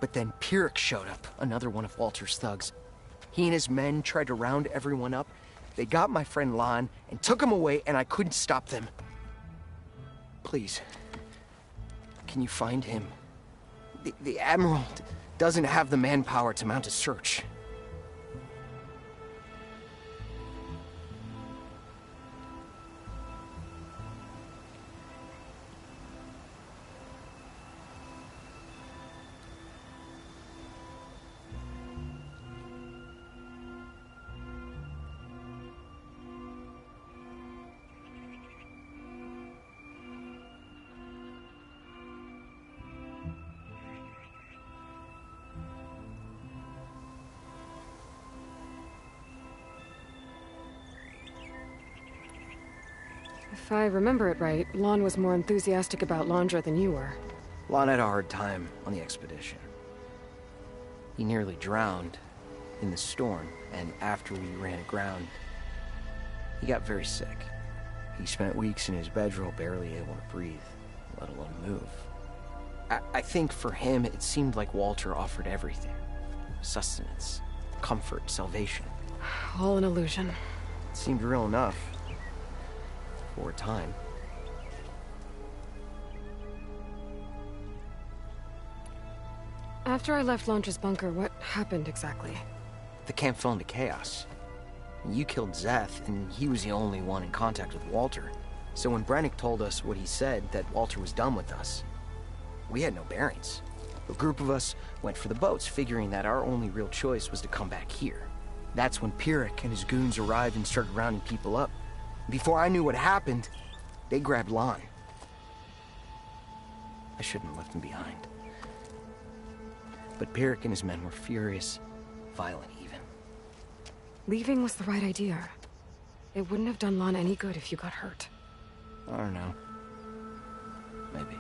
But then Pyrrhic showed up, another one of Walter's thugs. He and his men tried to round everyone up. They got my friend Lon and took him away, and I couldn't stop them. Please, can you find him? The Admiral doesn't have the manpower to mount a search. If I remember it right, Lon was more enthusiastic about Londra than you were. Lon had a hard time on the expedition. He nearly drowned in the storm, and after we ran aground, he got very sick. He spent weeks in his bedroll barely able to breathe, let alone move. I think for him, it seemed like Walter offered everything. Sustenance, comfort, salvation. All an illusion. It seemed real enough. For a time. After I left Londra's bunker, what happened exactly? The camp fell into chaos. You killed Szeth, and he was the only one in contact with Walter. So when Brennick told us what he said, that Walter was done with us, we had no bearings. A group of us went for the boats, figuring that our only real choice was to come back here. That's when Pyrrhic and his goons arrived and started rounding people up. Before I knew what happened, they grabbed Lon. I shouldn't have left him behind. But Pyrrhic and his men were furious, violent even. Leaving was the right idea. It wouldn't have done Lon any good if you got hurt. I don't know. Maybe.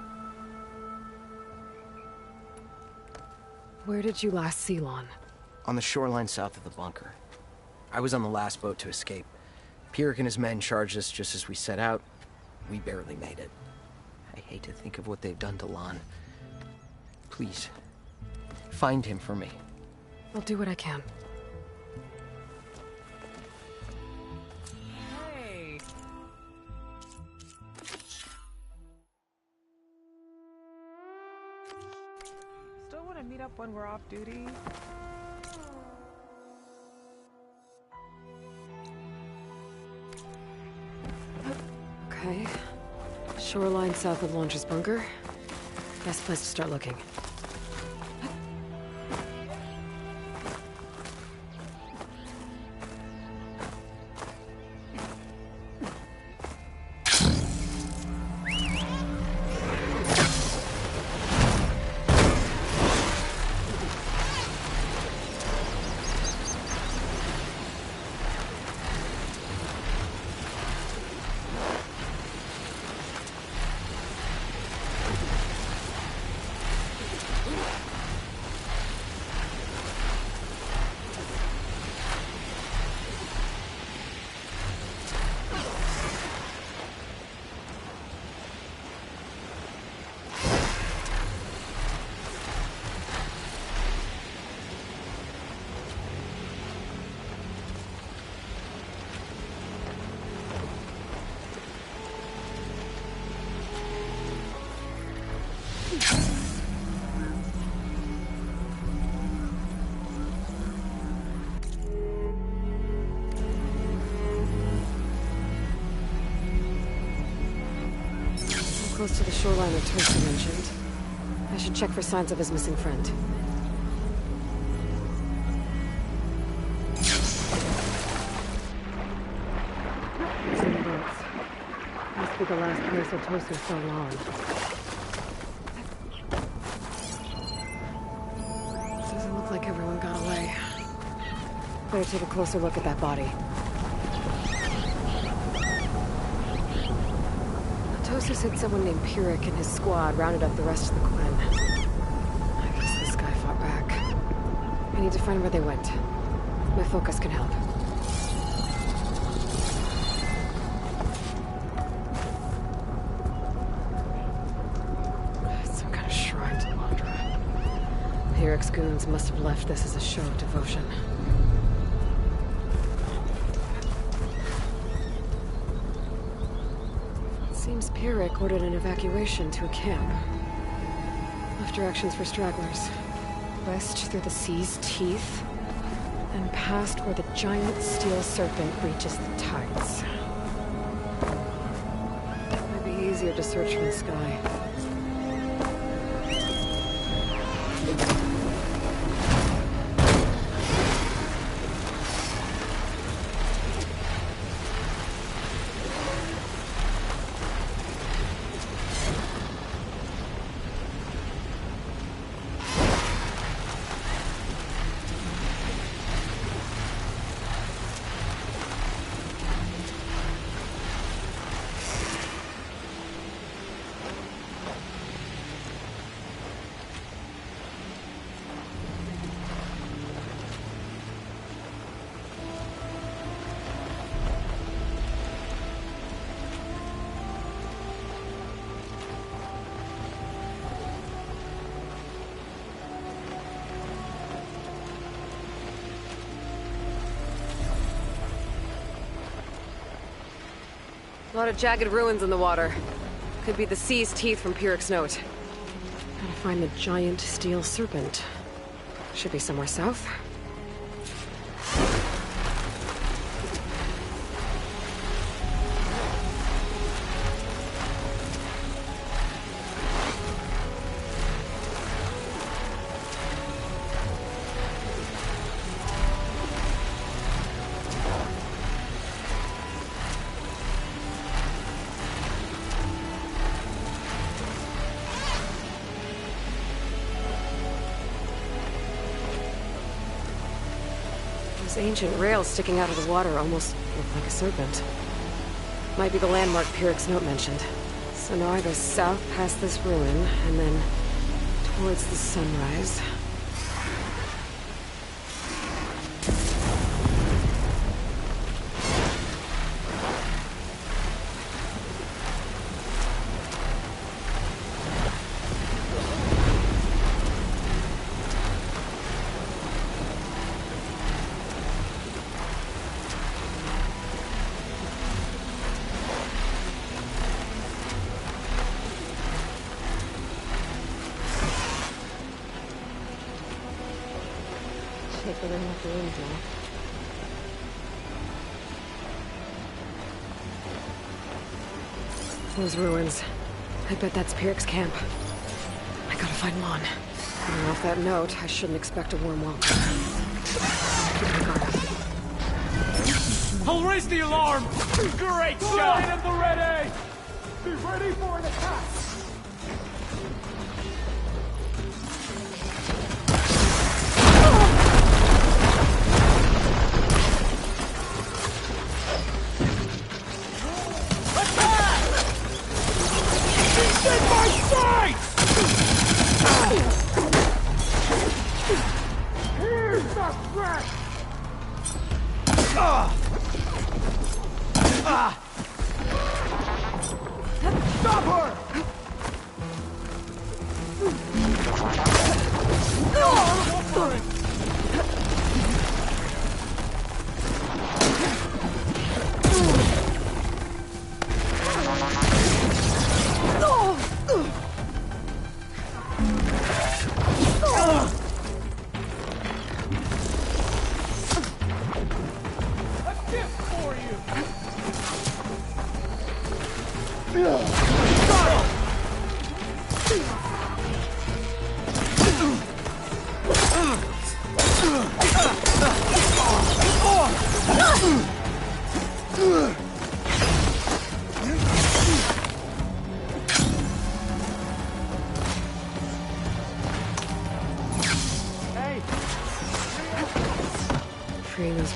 Where did you last see Lon? On the shoreline south of the bunker. I was on the last boat to escape. Pyrrhic and his men charged us just as we set out. We barely made it. I hate to think of what they've done to Lon. Please, find him for me. I'll do what I can. Hey. Still want to meet up when we're off duty? Okay. Shoreline south of Londra's bunker. Best place to start looking. Close to the shoreline that Tosa mentioned. I should check for signs of his missing friend. Some boats. Must be the last place that Tosa saw Lon. Doesn't look like everyone got away. Better take a closer look at that body. Tosa said someone named Pyrrhic and his squad rounded up the rest of the Quen. I guess this guy fought back. I need to find where they went. My focus can help. It's some kind of shrine to Londra. Pyrrhic's goons must have left this as a show of devotion. Seems Pyrrhic ordered an evacuation to a camp. Left directions for stragglers. West through the sea's teeth, and past where the giant steel serpent reaches the tides. Might be easier to search from the sky. A lot of jagged ruins in the water. Could be the sea's teeth from Pyrrhic's note. Gotta find the giant steel serpent. Should be somewhere south. Those ancient rails sticking out of the water almost look like a serpent. Might be the landmark Pyrrhic's note mentioned. So now I go south past this ruin, and then towards the sunrise. Take the ring off the ruins now. Those ruins. I bet that's Pyrrhic's camp. I gotta find Lon. And off that note, I shouldn't expect a warm welcome. Keep my guard up. I'll raise the alarm! Great shot! At the ready! Be ready for an attack! Stop her!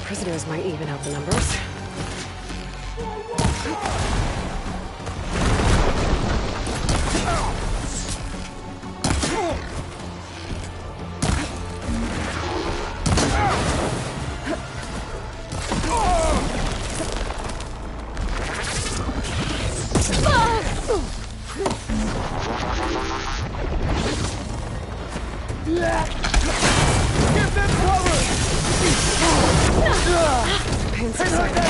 Prisoners might even out the numbers. Give them cover! Pain's exciting.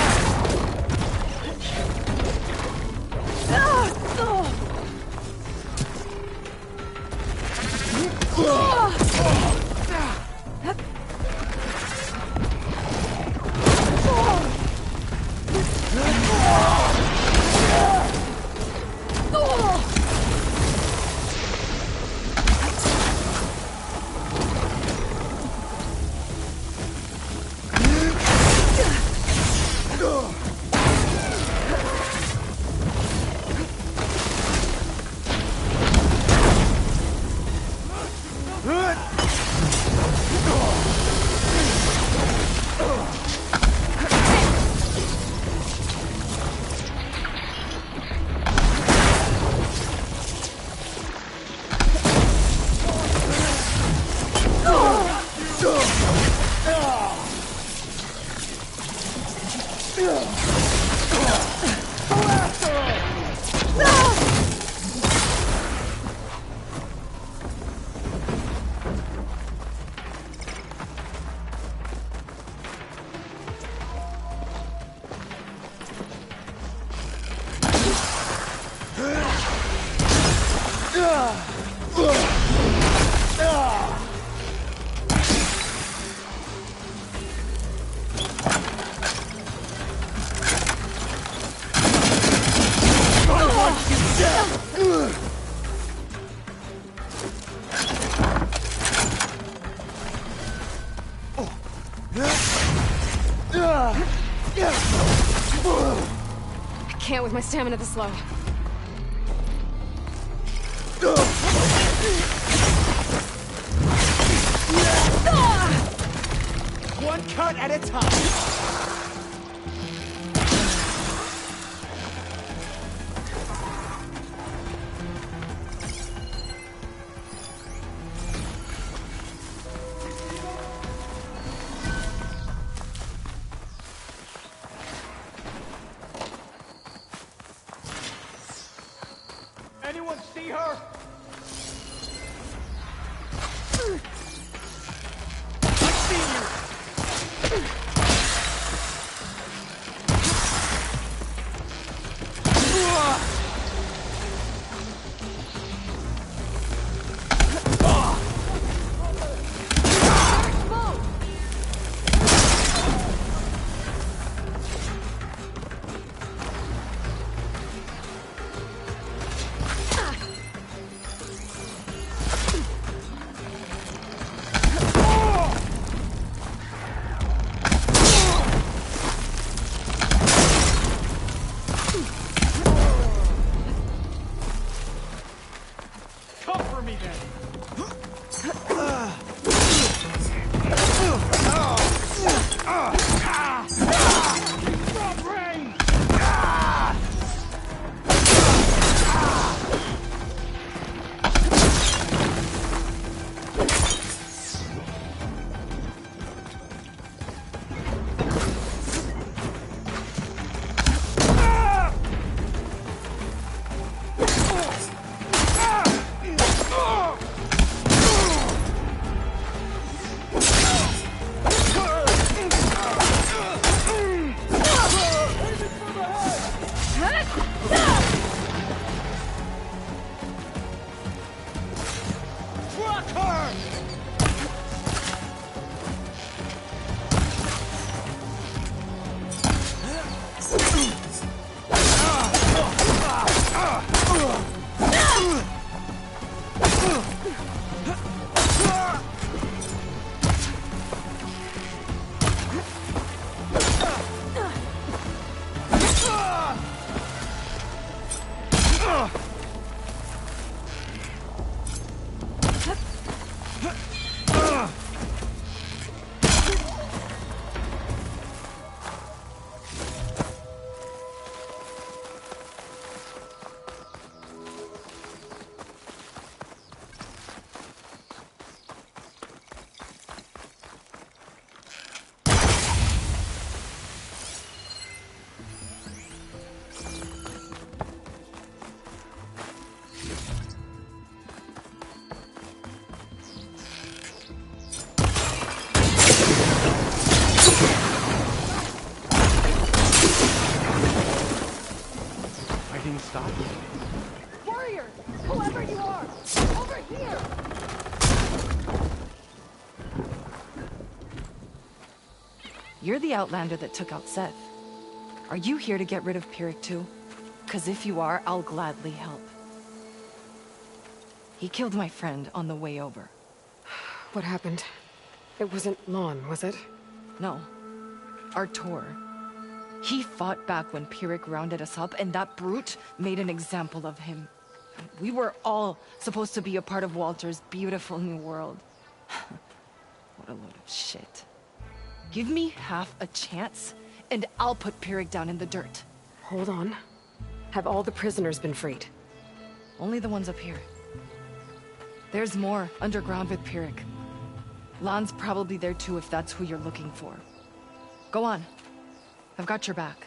I can't with my stamina this low. One cut at a time. Anyone see her? I see you! Whoever you are! Over here! You're the Outlander that took out Seth. Are you here to get rid of Pyrrhic too? 'Cause if you are, I'll gladly help. He killed my friend on the way over. What happened? It wasn't Lon, was it? No. Artur. He fought back when Pyrrhic rounded us up, and that brute made an example of him. We were all supposed to be a part of Walter's beautiful new world. What a load of shit. Give me half a chance, and I'll put Pyrrhic down in the dirt. Hold on. Have all the prisoners been freed? Only the ones up here. There's more underground with Pyrrhic. Lon's probably there too if that's who you're looking for. Go on. I've got your back.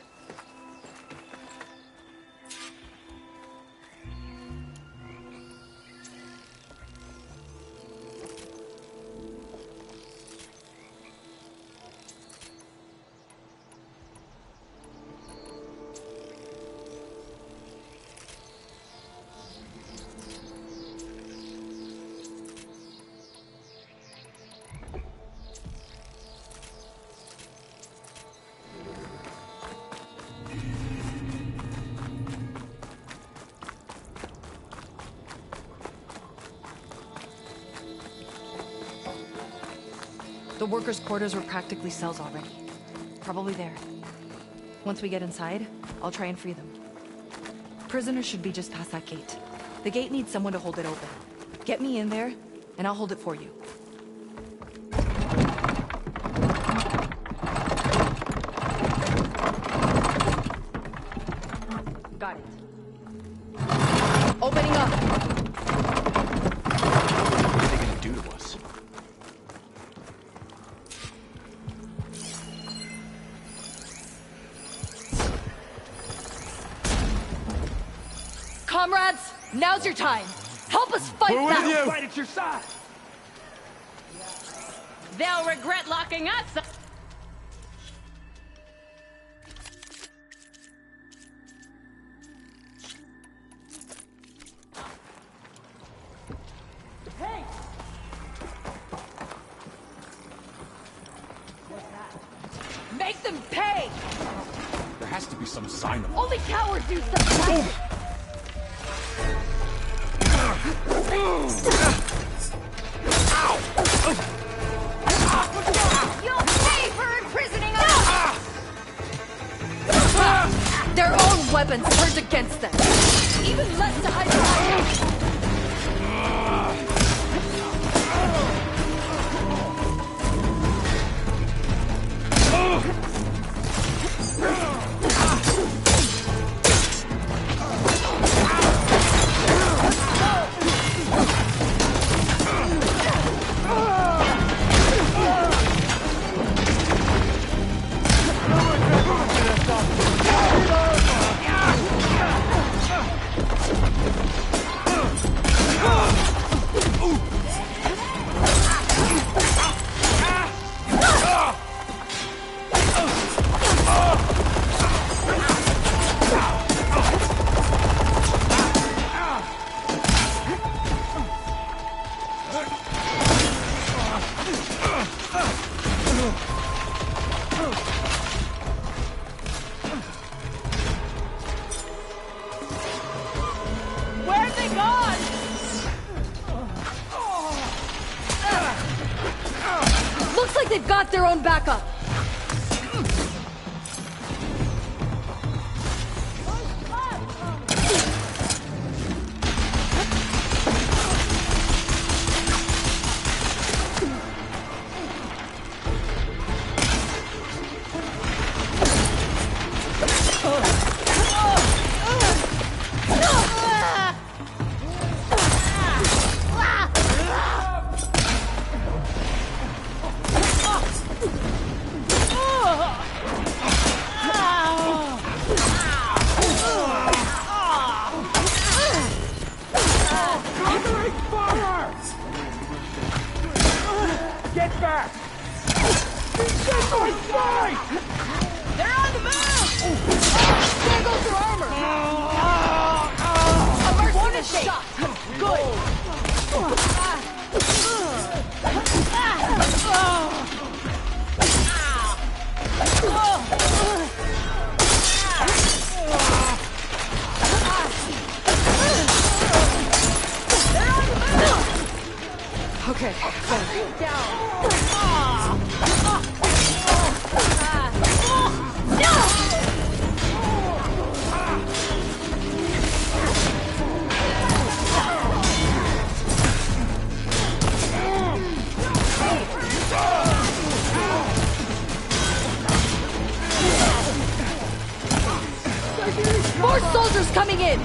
The workers' quarters were practically cells already. Probably there. Once we get inside, I'll try and free them. Prisoners should be just past that gate. The gate needs someone to hold it open. Get me in there, and I'll hold it for you. Got it. Opening up! What are they gonna do to us? Comrades, now's your time. Help us fight We're back. with you. Fight at your side. They'll regret locking us up. Hey! Make them pay! There has to be some sign of... Only cowards do something. You'll pay for imprisoning us! Their own weapons turned against them. Even less to hide behind. Where's they gone? Looks like they've got their own backup. Get back! Get my side! They're on the move! There goes their armor! Emergency shot! Okay, better. More soldiers coming in!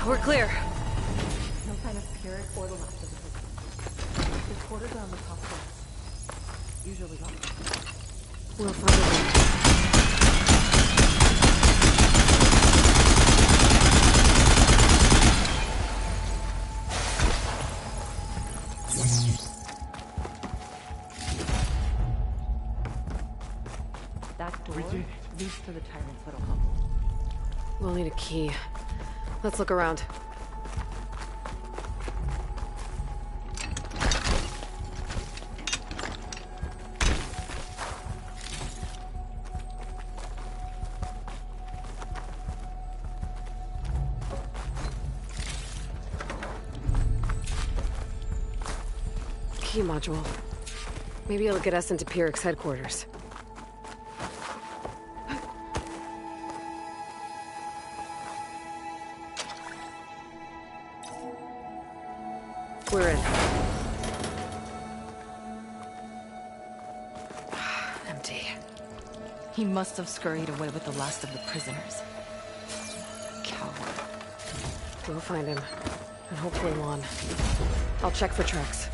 We're clear. No sign of Pyrrhic or the rest of the prisoners. The quarters are on the top floor. Usually locked. We'll find a way. That door leads to the tyrant's little hovel. We'll need a key. Let's look around. Key module. Maybe it'll get us into Pyrrhic's headquarters. We're in. Empty. He must have scurried away with the last of the prisoners. Coward. We'll find him. And hopefully Juan. I'll check for tracks.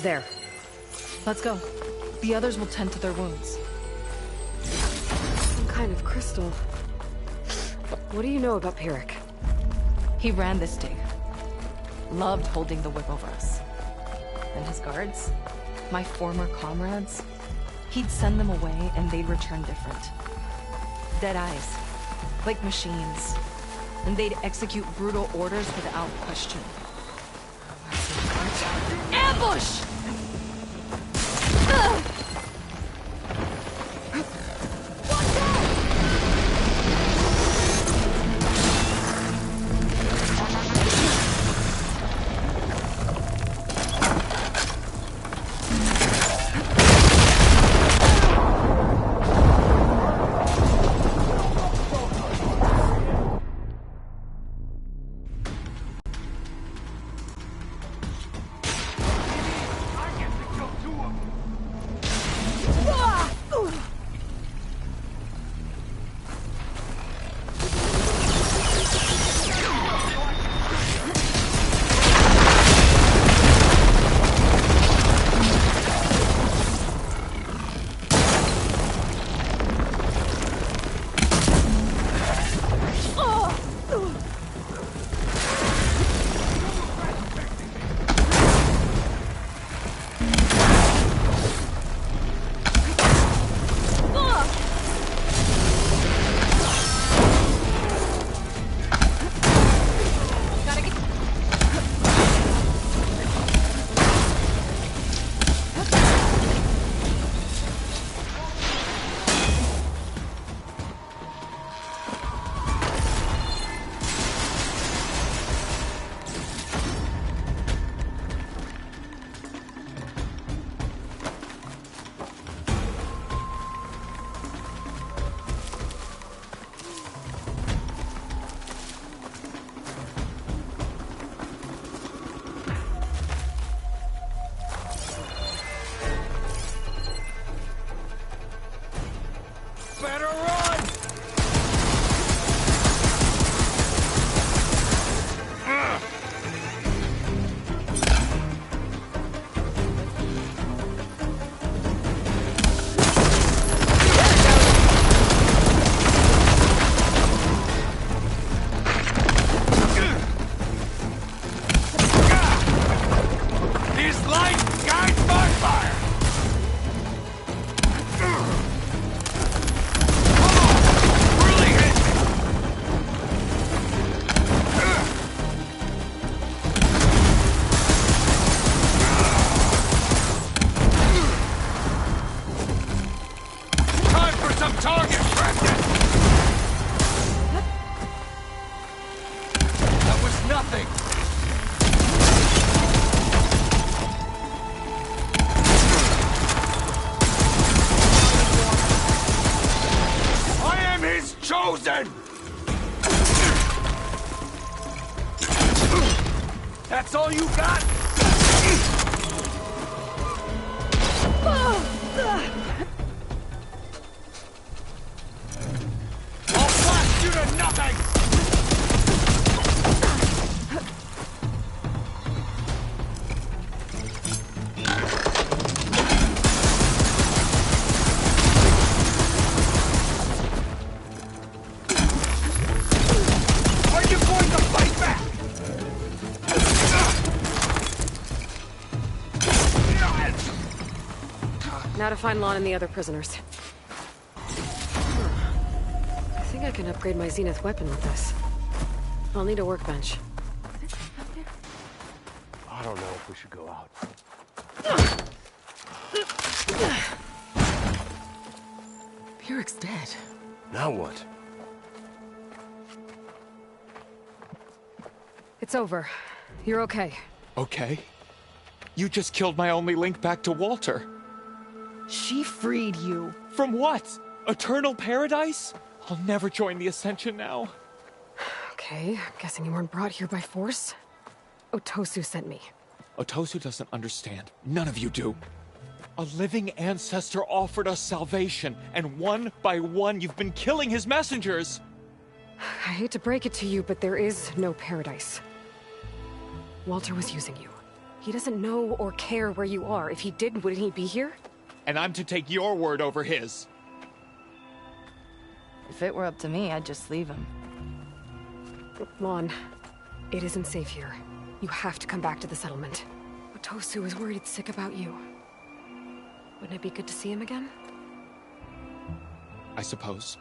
There. Let's go. The others will tend to their wounds. Some kind of crystal. What do you know about Pyrrhic? He ran this dig. Loved holding the whip over us. And his guards? My former comrades? He'd send them away and they'd return different. Dead eyes. Like machines. And they'd execute brutal orders without question. Ambush! nothing! I am his chosen! That's all you got? I'll blast you to nothing! Are you going to fight back? Now to find Lon and the other prisoners. I think I can upgrade my Zenith weapon with this. I'll need a workbench. I don't know if we should go out. Byrric's dead. Now what? It's over. You're okay. Okay. You just killed my only link back to Walter. She freed you. From what? Eternal paradise? I'll never join the Ascension now. Okay, I'm guessing you weren't brought here by force. Otosu sent me. Otosu doesn't understand. None of you do. A living ancestor offered us salvation, and one by one you've been killing his messengers! I hate to break it to you, but there is no paradise. Walter was using you. He doesn't know or care where you are. If he did, wouldn't he be here? And I'm to take your word over his. If it were up to me, I'd just leave him. Lon, it isn't safe here. You have to come back to the settlement. Otosu is worried sick about you. Wouldn't it be good to see him again? I suppose.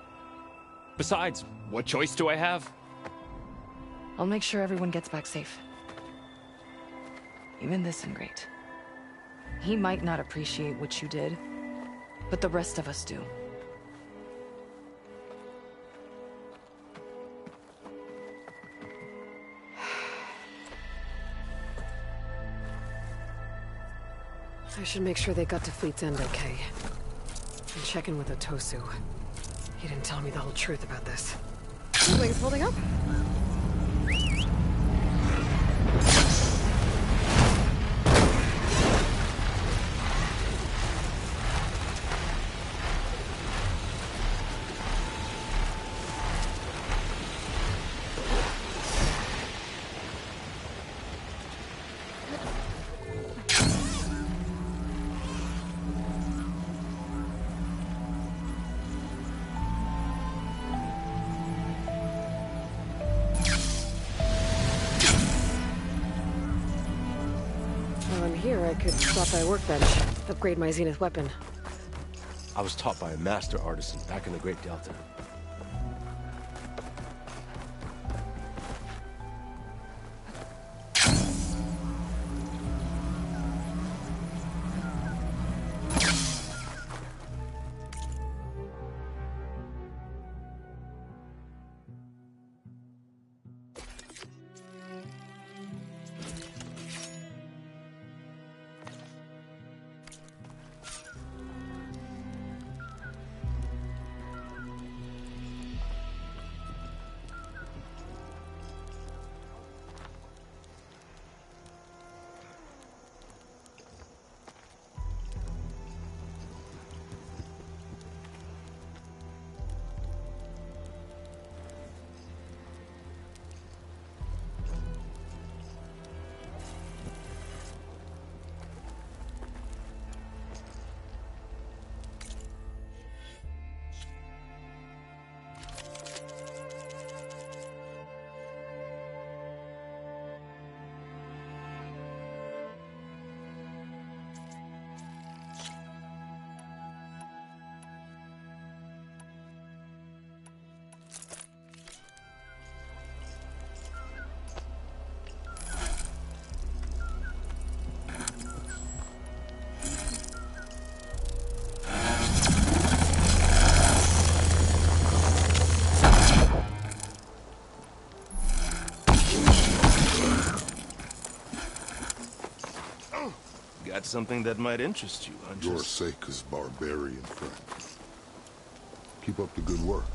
Besides, what choice do I have? I'll make sure everyone gets back safe. Even this ingrate. He might not appreciate what you did, but the rest of us do. I should make sure they got to Fleet's End okay. And check in with Otosu. He didn't tell me the whole truth about this. Wings holding up? Here, I could stop by a workbench, upgrade my Zenith weapon. I was taught by a master artisan back in the Great Delta. That's something that might interest you, Huntress. Your sake is barbarian, friend. Keep up the good work.